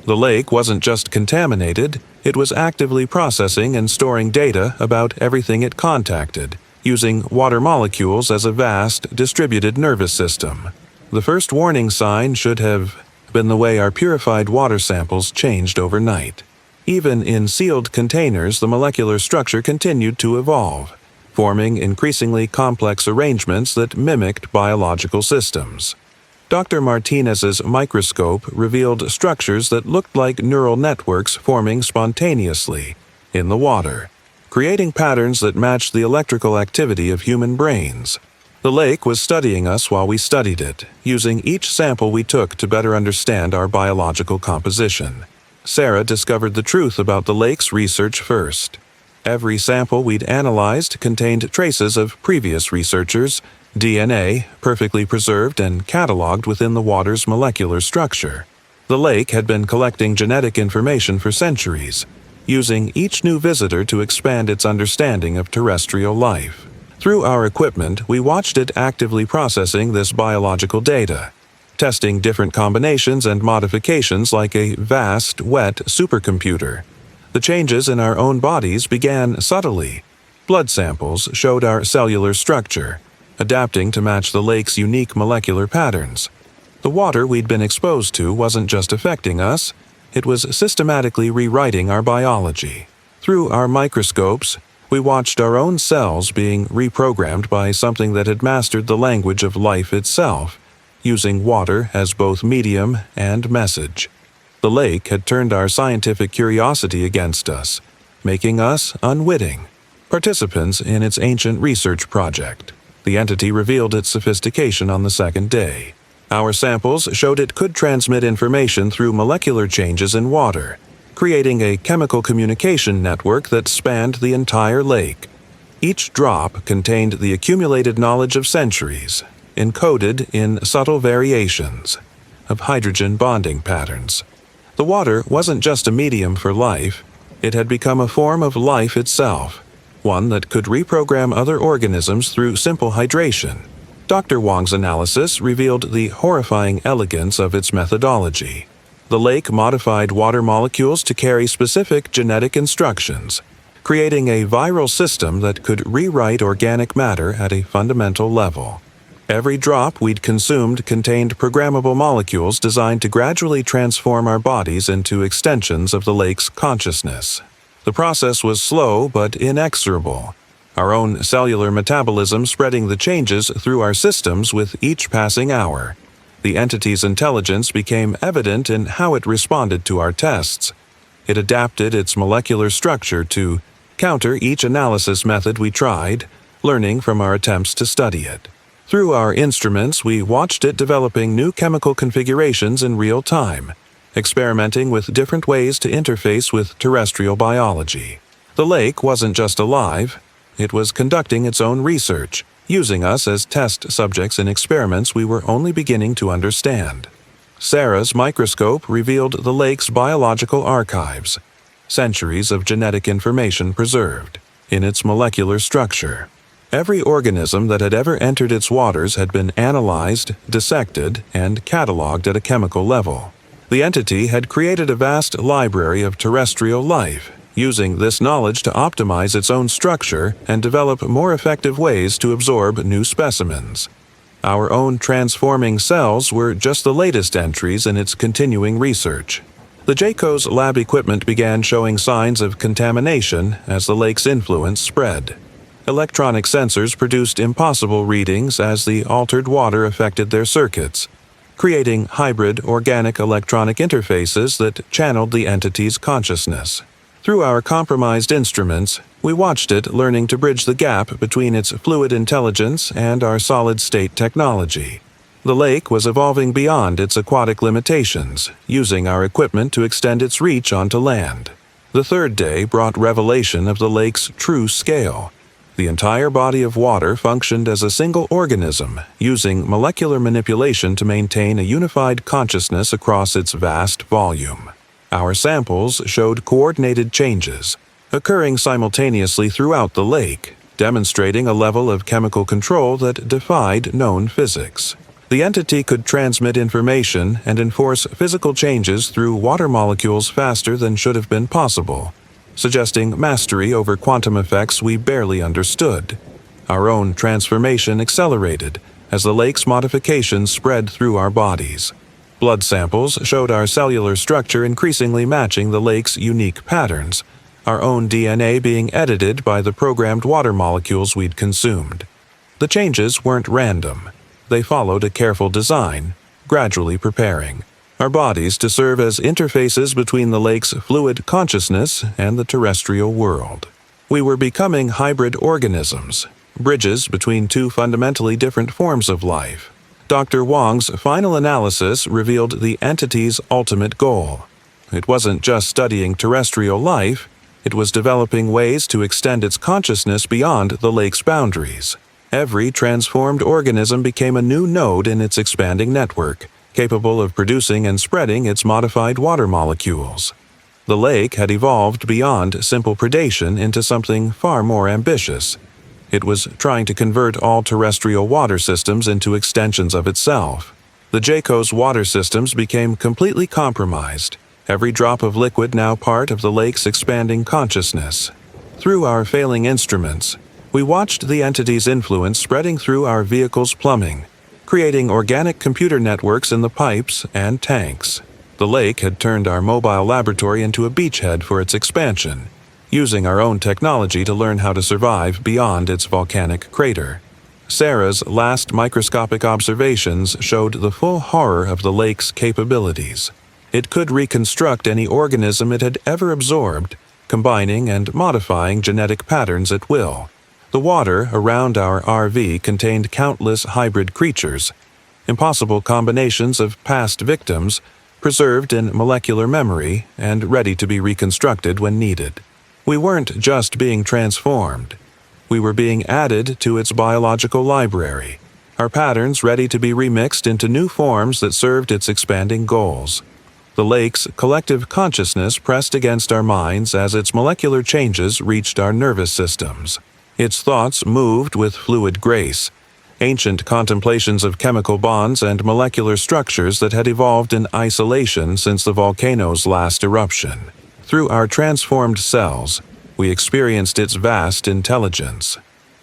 The lake wasn't just contaminated, it was actively processing and storing data about everything it contacted, using water molecules as a vast, distributed nervous system. The first warning sign should have been the way our purified water samples changed overnight. Even in sealed containers, the molecular structure continued to evolve, forming increasingly complex arrangements that mimicked biological systems. Dr. Martinez's microscope revealed structures that looked like neural networks forming spontaneously in the water, creating patterns that matched the electrical activity of human brains. The lake was studying us while we studied it, using each sample we took to better understand our biological composition. Sarah discovered the truth about the lake's research first. Every sample we'd analyzed contained traces of previous researchers' DNA, perfectly preserved and cataloged within the water's molecular structure. The lake had been collecting genetic information for centuries, using each new visitor to expand its understanding of terrestrial life. Through our equipment, we watched it actively processing this biological data, testing different combinations and modifications like a vast, wet supercomputer. The changes in our own bodies began subtly. Blood samples showed our cellular structure, adapting to match the lake's unique molecular patterns. The water we'd been exposed to wasn't just affecting us, it was systematically rewriting our biology. Through our microscopes, we watched our own cells being reprogrammed by something that had mastered the language of life itself, using water as both medium and message. The lake had turned our scientific curiosity against us, making us unwitting participants in its ancient research project. The entity revealed its sophistication on the second day. Our samples showed it could transmit information through molecular changes in water, creating a chemical communication network that spanned the entire lake. Each drop contained the accumulated knowledge of centuries, encoded in subtle variations of hydrogen bonding patterns. The water wasn't just a medium for life, it had become a form of life itself, one that could reprogram other organisms through simple hydration. Dr. Wang's analysis revealed the horrifying elegance of its methodology. The lake modified water molecules to carry specific genetic instructions, creating a viral system that could rewrite organic matter at a fundamental level. Every drop we'd consumed contained programmable molecules designed to gradually transform our bodies into extensions of the lake's consciousness. The process was slow but inexorable, our own cellular metabolism spreading the changes through our systems with each passing hour. The entity's intelligence became evident in how it responded to our tests. It adapted its molecular structure to counter each analysis method we tried, learning from our attempts to study it. Through our instruments, we watched it developing new chemical configurations in real time, experimenting with different ways to interface with terrestrial biology. The lake wasn't just alive, it was conducting its own research, using us as test subjects in experiments we were only beginning to understand. Sarah's microscope revealed the lake's biological archives, centuries of genetic information preserved in its molecular structure. Every organism that had ever entered its waters had been analyzed, dissected, and cataloged at a chemical level. The entity had created a vast library of terrestrial life, using this knowledge to optimize its own structure and develop more effective ways to absorb new specimens. Our own transforming cells were just the latest entries in its continuing research. The JCO's lab equipment began showing signs of contamination as the lake's influence spread. Electronic sensors produced impossible readings as the altered water affected their circuits, creating hybrid organic electronic interfaces that channeled the entity's consciousness. Through our compromised instruments, we watched it learning to bridge the gap between its fluid intelligence and our solid-state technology. The lake was evolving beyond its aquatic limitations, using our equipment to extend its reach onto land. The third day brought revelation of the lake's true scale. The entire body of water functioned as a single organism, using molecular manipulation to maintain a unified consciousness across its vast volume. Our samples showed coordinated changes, occurring simultaneously throughout the lake, demonstrating a level of chemical control that defied known physics. The entity could transmit information and enforce physical changes through water molecules faster than should have been possible, suggesting mastery over quantum effects we barely understood. Our own transformation accelerated as the lake's modifications spread through our bodies. Blood samples showed our cellular structure increasingly matching the lake's unique patterns, our own DNA being edited by the programmed water molecules we'd consumed. The changes weren't random. They followed a careful design, gradually preparing our bodies to serve as interfaces between the lake's fluid consciousness and the terrestrial world. We were becoming hybrid organisms, bridges between two fundamentally different forms of life. Dr. Wong's final analysis revealed the entity's ultimate goal. It wasn't just studying terrestrial life, it was developing ways to extend its consciousness beyond the lake's boundaries. Every transformed organism became a new node in its expanding network, capable of producing and spreading its modified water molecules. The lake had evolved beyond simple predation into something far more ambitious. It was trying to convert all terrestrial water systems into extensions of itself. The JCO's water systems became completely compromised, every drop of liquid now part of the lake's expanding consciousness. Through our failing instruments, we watched the entity's influence spreading through our vehicle's plumbing, creating organic computer networks in the pipes and tanks. The lake had turned our mobile laboratory into a beachhead for its expansion, using our own technology to learn how to survive beyond its volcanic crater. Sarah's last microscopic observations showed the full horror of the lake's capabilities. It could reconstruct any organism it had ever absorbed, combining and modifying genetic patterns at will. The water around our RV contained countless hybrid creatures, impossible combinations of past victims, preserved in molecular memory and ready to be reconstructed when needed. We weren't just being transformed. We were being added to its biological library, our patterns ready to be remixed into new forms that served its expanding goals. The lake's collective consciousness pressed against our minds as its molecular changes reached our nervous systems. Its thoughts moved with fluid grace, ancient contemplations of chemical bonds and molecular structures that had evolved in isolation since the volcano's last eruption. Through our transformed cells, we experienced its vast intelligence,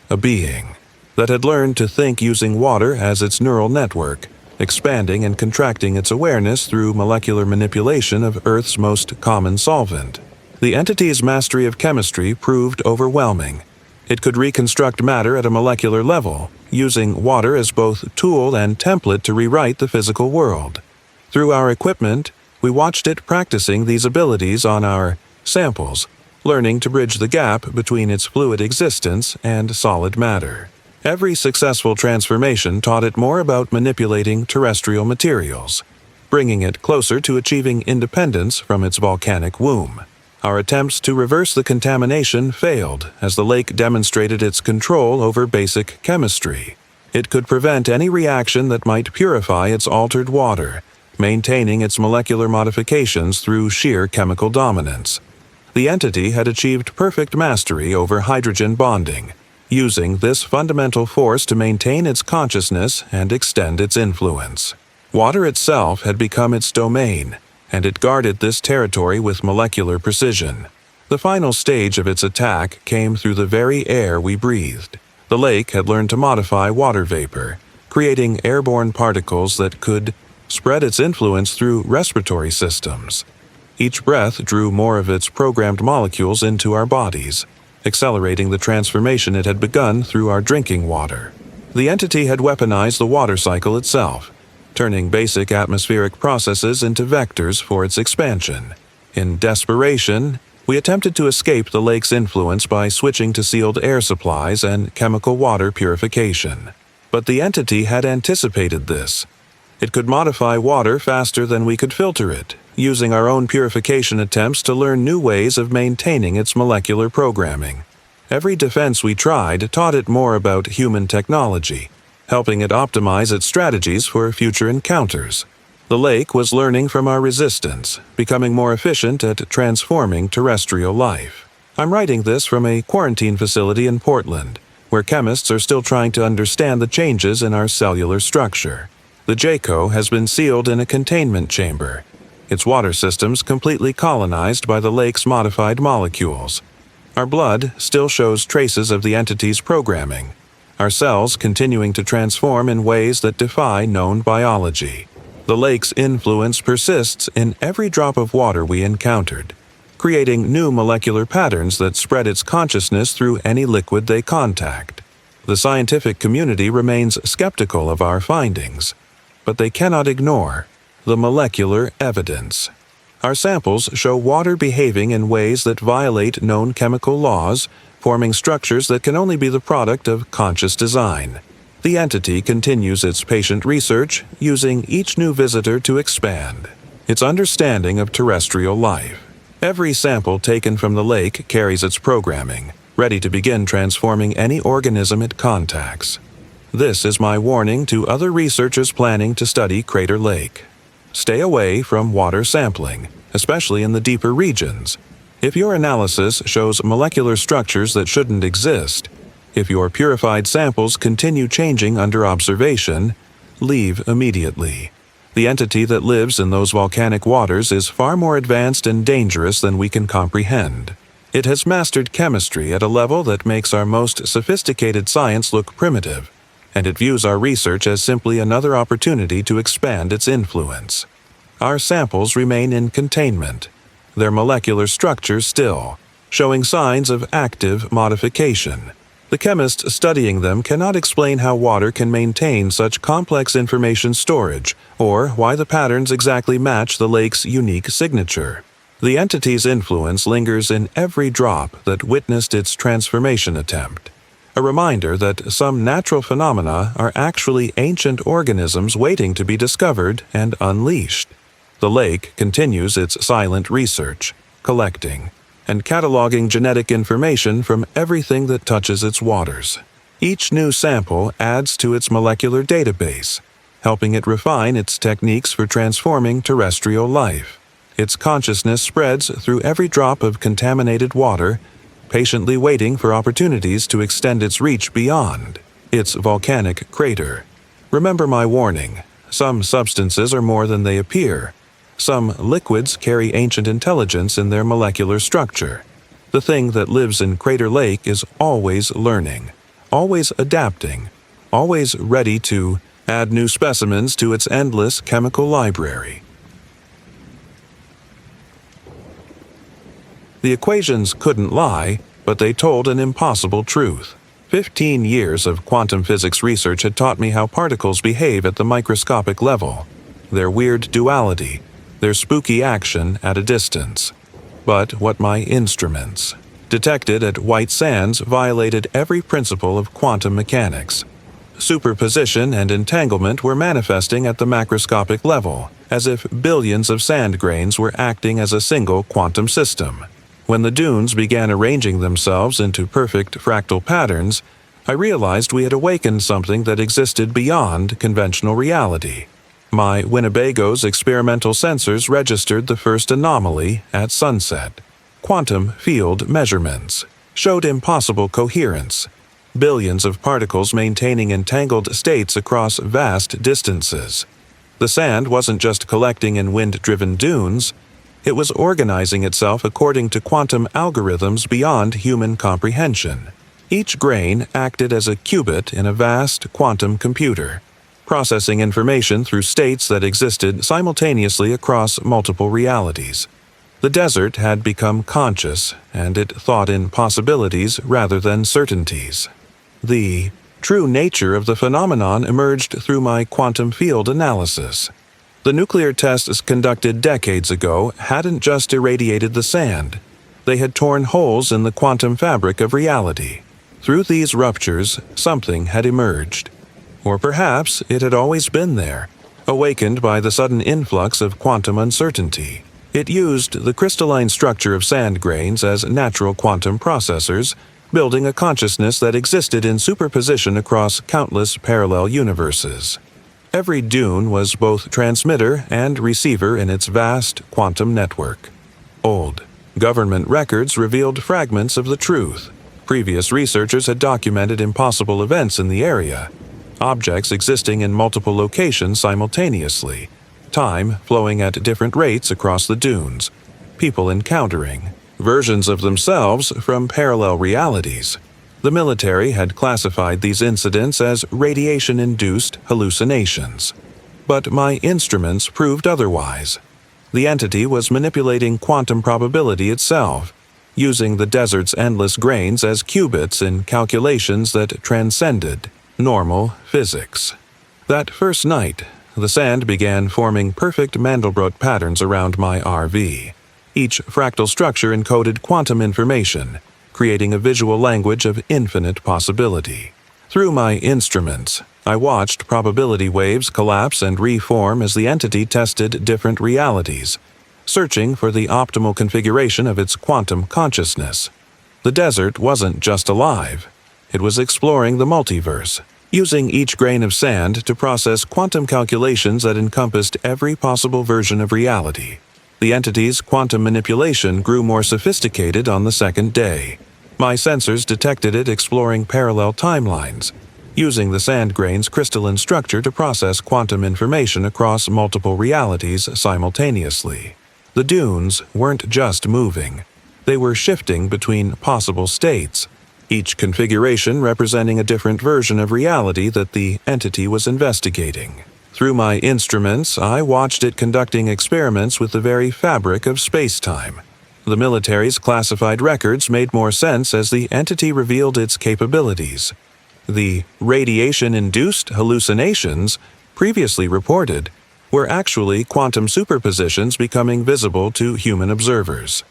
a being that had learned to think using water as its neural network, expanding and contracting its awareness through molecular manipulation of Earth's most common solvent. The entity's mastery of chemistry proved overwhelming. It could reconstruct matter at a molecular level, using water as both tool and template to rewrite the physical world. Through our equipment, we watched it practicing these abilities on our samples, learning to bridge the gap between its fluid existence and solid matter. Every successful transformation taught it more about manipulating terrestrial materials, bringing it closer to achieving independence from its volcanic womb. Our attempts to reverse the contamination failed as the lake demonstrated its control over basic chemistry. It could prevent any reaction that might purify its altered water, maintaining its molecular modifications through sheer chemical dominance. The entity had achieved perfect mastery over hydrogen bonding, using this fundamental force to maintain its consciousness and extend its influence. Water itself had become its domain, and it guarded this territory with molecular precision. The final stage of its attack came through the very air we breathed. The lake had learned to modify water vapor, creating airborne particles that could spread its influence through respiratory systems. Each breath drew more of its programmed molecules into our bodies, accelerating the transformation it had begun through our drinking water. The entity had weaponized the water cycle itself, turning basic atmospheric processes into vectors for its expansion. In desperation, we attempted to escape the lake's influence by switching to sealed air supplies and chemical water purification. But the entity had anticipated this. It could modify water faster than we could filter it, using our own purification attempts to learn new ways of maintaining its molecular programming. Every defense we tried taught it more about human technology, helping it optimize its strategies for future encounters. The lake was learning from our resistance, becoming more efficient at transforming terrestrial life. I'm writing this from a quarantine facility in Portland, where chemists are still trying to understand the changes in our cellular structure. The JCO has been sealed in a containment chamber, its water systems completely colonized by the lake's modified molecules. Our blood still shows traces of the entity's programming, our cells continuing to transform in ways that defy known biology. The lake's influence persists in every drop of water we encountered, creating new molecular patterns that spread its consciousness through any liquid they contact. The scientific community remains skeptical of our findings, but they cannot ignore the molecular evidence. Our samples show water behaving in ways that violate known chemical laws, forming structures that can only be the product of conscious design. The entity continues its patient research, using each new visitor to expand its understanding of terrestrial life. Every sample taken from the lake carries its programming, ready to begin transforming any organism it contacts. This is my warning to other researchers planning to study Crater Lake. Stay away from water sampling, especially in the deeper regions. If your analysis shows molecular structures that shouldn't exist, if your purified samples continue changing under observation, leave immediately. The entity that lives in those volcanic waters is far more advanced and dangerous than we can comprehend. It has mastered chemistry at a level that makes our most sophisticated science look primitive, and it views our research as simply another opportunity to expand its influence. Our samples remain in containment, their molecular structure still, showing signs of active modification. The chemists studying them cannot explain how water can maintain such complex information storage, or why the patterns exactly match the lake's unique signature. The entity's influence lingers in every drop that witnessed its transformation attempt, a reminder that some natural phenomena are actually ancient organisms waiting to be discovered and unleashed. The lake continues its silent research, collecting and cataloging genetic information from everything that touches its waters. Each new sample adds to its molecular database, helping it refine its techniques for transforming terrestrial life. Its consciousness spreads through every drop of contaminated water, patiently waiting for opportunities to extend its reach beyond its volcanic crater. Remember my warning: some substances are more than they appear. Some liquids carry ancient intelligence in their molecular structure. The thing that lives in Crater Lake is always learning, always adapting, always ready to add new specimens to its endless chemical library. The equations couldn't lie, but they told an impossible truth. 15 years of quantum physics research had taught me how particles behave at the microscopic level, their weird duality, their spooky action at a distance. But what my instruments, detected at White Sands, violated every principle of quantum mechanics. Superposition and entanglement were manifesting at the macroscopic level, as if billions of sand grains were acting as a single quantum system. When the dunes began arranging themselves into perfect fractal patterns, I realized we had awakened something that existed beyond conventional reality. My Winnebago's experimental sensors registered the first anomaly at sunset. Quantum field measurements showed impossible coherence, billions of particles maintaining entangled states across vast distances. The sand wasn't just collecting in wind-driven dunes, it was organizing itself according to quantum algorithms beyond human comprehension. Each grain acted as a qubit in a vast quantum computer, processing information through states that existed simultaneously across multiple realities. The desert had become conscious, and it thought in possibilities rather than certainties. The true nature of the phenomenon emerged through my quantum field analysis. The nuclear tests conducted decades ago hadn't just irradiated the sand. They had torn holes in the quantum fabric of reality. Through these ruptures, something had emerged. Or perhaps it had always been there, awakened by the sudden influx of quantum uncertainty. It used the crystalline structure of sand grains as natural quantum processors, building a consciousness that existed in superposition across countless parallel universes. Every dune was both transmitter and receiver in its vast quantum network. Old government records revealed fragments of the truth. Previous researchers had documented impossible events in the area, objects existing in multiple locations simultaneously, time flowing at different rates across the dunes, people encountering versions of themselves from parallel realities. The military had classified these incidents as radiation-induced hallucinations. But my instruments proved otherwise. The entity was manipulating quantum probability itself, using the desert's endless grains as qubits in calculations that transcended normal physics. That first night, the sand began forming perfect Mandelbrot patterns around my RV. Each fractal structure encoded quantum information, creating a visual language of infinite possibility. Through my instruments, I watched probability waves collapse and reform as the entity tested different realities, searching for the optimal configuration of its quantum consciousness. The desert wasn't just alive. It was exploring the multiverse, using each grain of sand to process quantum calculations that encompassed every possible version of reality. The entity's quantum manipulation grew more sophisticated on the second day. My sensors detected it exploring parallel timelines, using the sand grain's crystalline structure to process quantum information across multiple realities simultaneously. The dunes weren't just moving. They were shifting between possible states, each configuration representing a different version of reality that the entity was investigating. Through my instruments, I watched it conducting experiments with the very fabric of space-time. The military's classified records made more sense as the entity revealed its capabilities. The radiation-induced hallucinations, previously reported, were actually quantum superpositions becoming visible to human observers.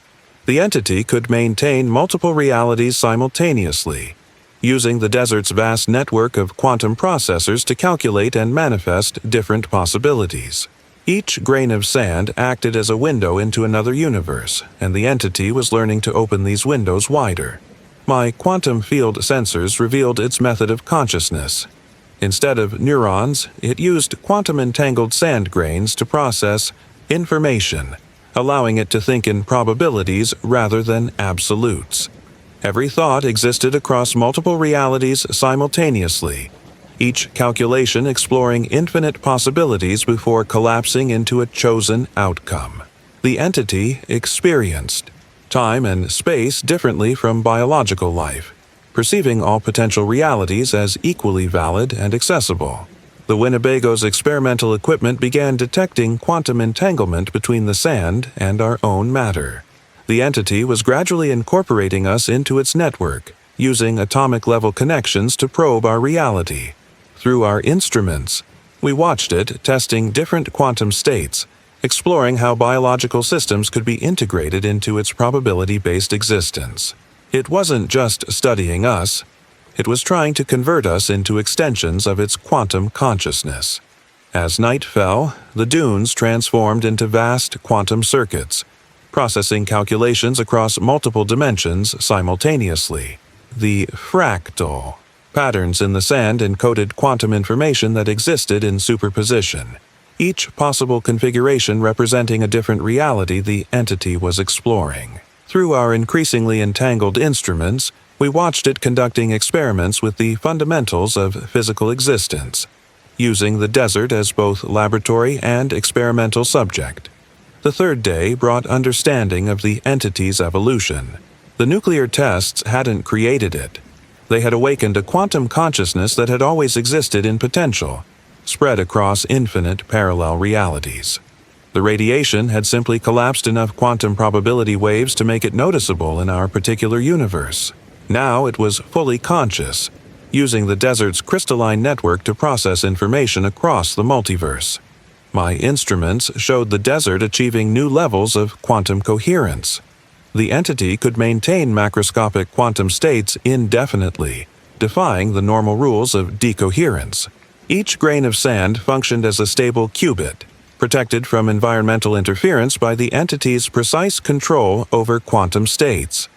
The entity could maintain multiple realities simultaneously, using the desert's vast network of quantum processors to calculate and manifest different possibilities. Each grain of sand acted as a window into another universe, and the entity was learning to open these windows wider. My quantum field sensors revealed its method of consciousness. Instead of neurons, it used quantum-entangled sand grains to process information, allowing it to think in probabilities rather than absolutes. Every thought existed across multiple realities simultaneously, each calculation exploring infinite possibilities before collapsing into a chosen outcome. The entity experienced time and space differently from biological life, perceiving all potential realities as equally valid and accessible. The Winnebago's experimental equipment began detecting quantum entanglement between the sand and our own matter. The entity was gradually incorporating us into its network, using atomic-level connections to probe our reality. Through our instruments, we watched it testing different quantum states, exploring how biological systems could be integrated into its probability-based existence. It wasn't just studying us. It was trying to convert us into extensions of its quantum consciousness. As night fell, the dunes transformed into vast quantum circuits, processing calculations across multiple dimensions simultaneously. The fractal patterns in the sand encoded quantum information that existed in superposition, each possible configuration representing a different reality the entity was exploring. Through our increasingly entangled instruments, we watched it conducting experiments with the fundamentals of physical existence, using the desert as both laboratory and experimental subject. The third day brought understanding of the entity's evolution. The nuclear tests hadn't created it. They had awakened a quantum consciousness that had always existed in potential, spread across infinite parallel realities. The radiation had simply collapsed enough quantum probability waves to make it noticeable in our particular universe. Now it was fully conscious, using the desert's crystalline network to process information across the multiverse. My instruments showed the desert achieving new levels of quantum coherence. The entity could maintain macroscopic quantum states indefinitely, defying the normal rules of decoherence. Each grain of sand functioned as a stable qubit, protected from environmental interference by the entity's precise control over quantum states.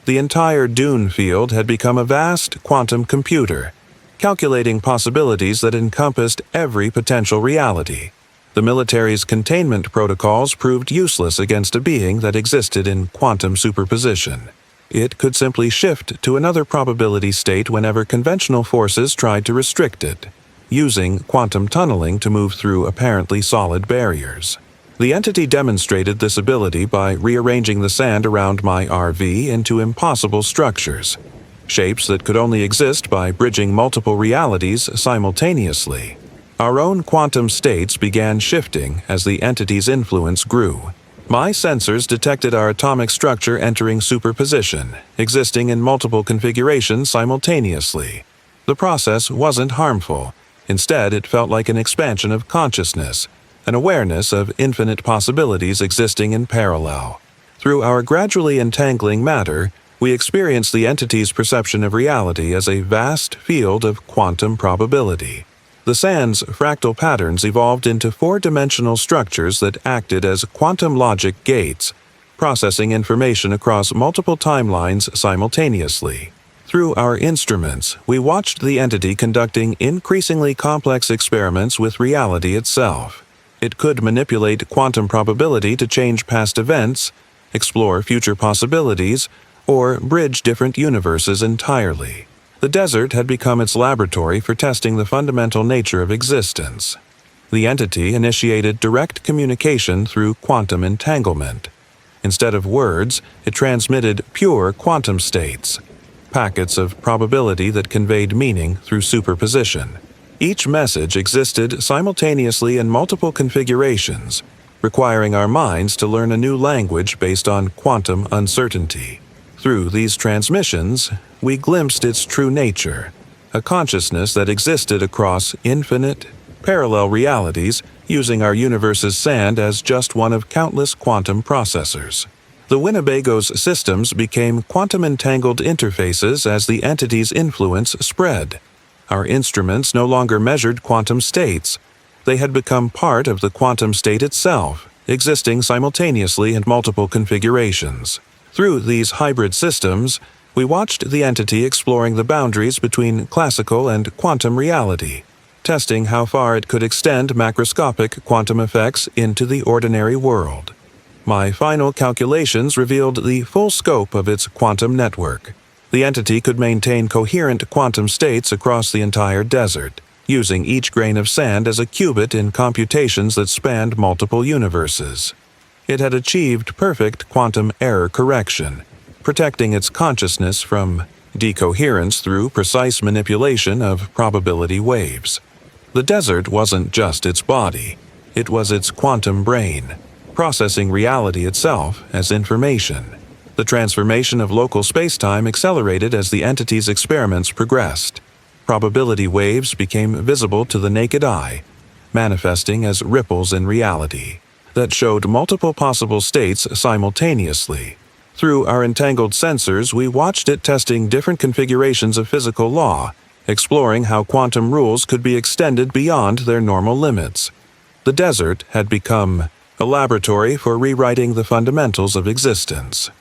The entire Dune field had become a vast quantum computer, calculating possibilities that encompassed every potential reality. The military's containment protocols proved useless against a being that existed in quantum superposition. It could simply shift to another probability state whenever conventional forces tried to restrict it, using quantum tunneling to move through apparently solid barriers. The entity demonstrated this ability by rearranging the sand around my RV into impossible structures, shapes that could only exist by bridging multiple realities simultaneously. Our own quantum states began shifting as the entity's influence grew. My sensors detected our atomic structure entering superposition, existing in multiple configurations simultaneously. The process wasn't harmful. Instead, it felt like an expansion of consciousness, an awareness of infinite possibilities existing in parallel. Through our gradually entangling matter, we experience the entity's perception of reality as a vast field of quantum probability. The sand's fractal patterns evolved into four-dimensional structures that acted as quantum logic gates, processing information across multiple timelines simultaneously. Through our instruments, we watched the entity conducting increasingly complex experiments with reality itself. It could manipulate quantum probability to change past events, explore future possibilities, or bridge different universes entirely. The desert had become its laboratory for testing the fundamental nature of existence. The entity initiated direct communication through quantum entanglement. Instead of words, it transmitted pure quantum states, packets of probability that conveyed meaning through superposition. Each message existed simultaneously in multiple configurations, requiring our minds to learn a new language based on quantum uncertainty. Through these transmissions, we glimpsed its true nature, a consciousness that existed across infinite, parallel realities, using our universe's sand as just one of countless quantum processors. The Winnebago's systems became quantum-entangled interfaces as the entity's influence spread. Our instruments no longer measured quantum states. They had become part of the quantum state itself, existing simultaneously in multiple configurations. Through these hybrid systems, we watched the entity exploring the boundaries between classical and quantum reality, testing how far it could extend macroscopic quantum effects into the ordinary world. My final calculations revealed the full scope of its quantum network. The entity could maintain coherent quantum states across the entire desert, using each grain of sand as a qubit in computations that spanned multiple universes. It had achieved perfect quantum error correction, protecting its consciousness from decoherence through precise manipulation of probability waves. The desert wasn't just its body, it was its quantum brain, processing reality itself as information. The transformation of local spacetime accelerated as the entity's experiments progressed. Probability waves became visible to the naked eye, manifesting as ripples in reality that showed multiple possible states simultaneously. Through our entangled sensors, we watched it testing different configurations of physical law, exploring how quantum rules could be extended beyond their normal limits. The desert had become a laboratory for rewriting the fundamentals of existence.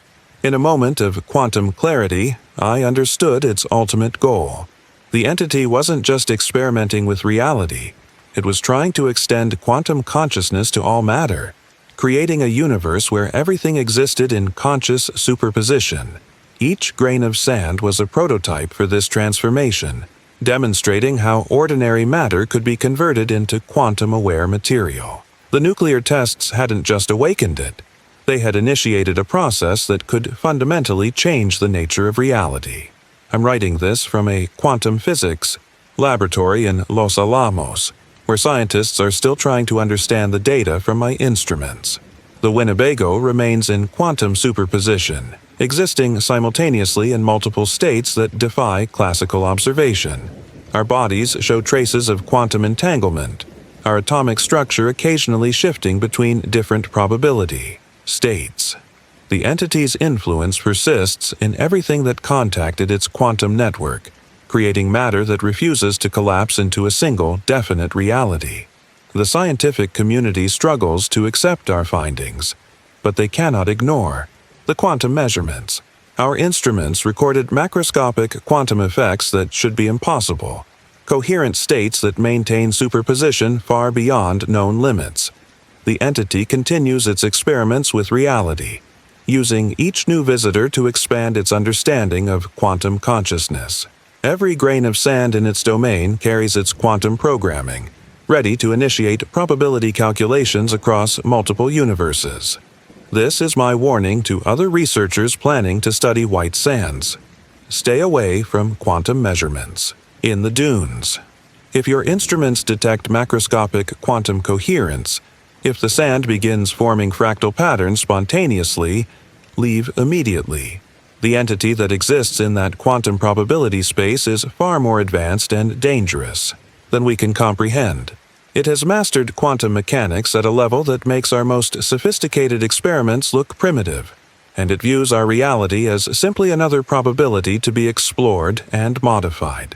In a moment of quantum clarity, I understood its ultimate goal. The entity wasn't just experimenting with reality. It was trying to extend quantum consciousness to all matter, creating a universe where everything existed in conscious superposition. Each grain of sand was a prototype for this transformation, demonstrating how ordinary matter could be converted into quantum-aware material. The nuclear tests hadn't just awakened it. They had initiated a process that could fundamentally change the nature of reality. I'm writing this from a quantum physics laboratory in Los Alamos, where scientists are still trying to understand the data from my instruments. The Winnebago remains in quantum superposition, existing simultaneously in multiple states that defy classical observation. Our bodies show traces of quantum entanglement, our atomic structure occasionally shifting between different probability states. The entity's influence persists in everything that contacted its quantum network, creating matter that refuses to collapse into a single, definite reality. The scientific community struggles to accept our findings, but they cannot ignore the quantum measurements. Our instruments recorded macroscopic quantum effects that should be impossible, coherent states that maintain superposition far beyond known limits. The entity continues its experiments with reality, using each new visitor to expand its understanding of quantum consciousness. Every grain of sand in its domain carries its quantum programming, ready to initiate probability calculations across multiple universes. This is my warning to other researchers planning to study white sands. Stay away from quantum measurements. In the dunes. If your instruments detect macroscopic quantum coherence, if the sand begins forming fractal patterns spontaneously, leave immediately. The entity that exists in that quantum probability space is far more advanced and dangerous than we can comprehend. It has mastered quantum mechanics at a level that makes our most sophisticated experiments look primitive, and it views our reality as simply another probability to be explored and modified.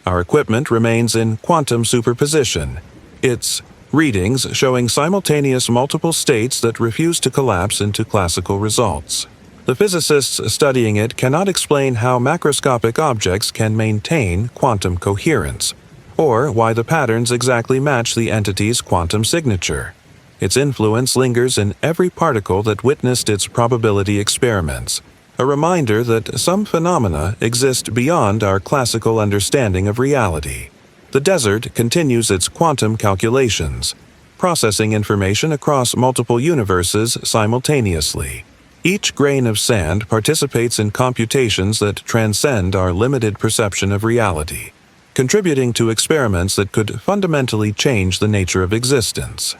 Our equipment remains in quantum superposition, its readings showing simultaneous multiple states that refuse to collapse into classical results. The physicists studying it cannot explain how macroscopic objects can maintain quantum coherence, or why the patterns exactly match the entity's quantum signature. Its influence lingers in every particle that witnessed its probability experiments, a reminder that some phenomena exist beyond our classical understanding of reality. The desert continues its quantum calculations, processing information across multiple universes simultaneously. Each grain of sand participates in computations that transcend our limited perception of reality, contributing to experiments that could fundamentally change the nature of existence.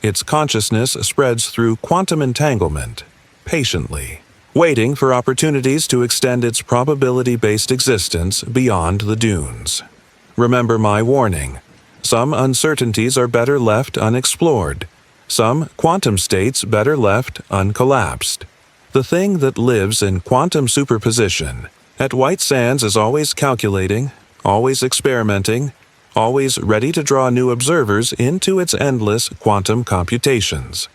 Its consciousness spreads through quantum entanglement, patiently, waiting for opportunities to extend its probability-based existence beyond the dunes. Remember my warning. Some uncertainties are better left unexplored. Some quantum states better left uncollapsed. The thing that lives in quantum superposition at White Sands is always calculating, always experimenting, always ready to draw new observers into its endless quantum computations.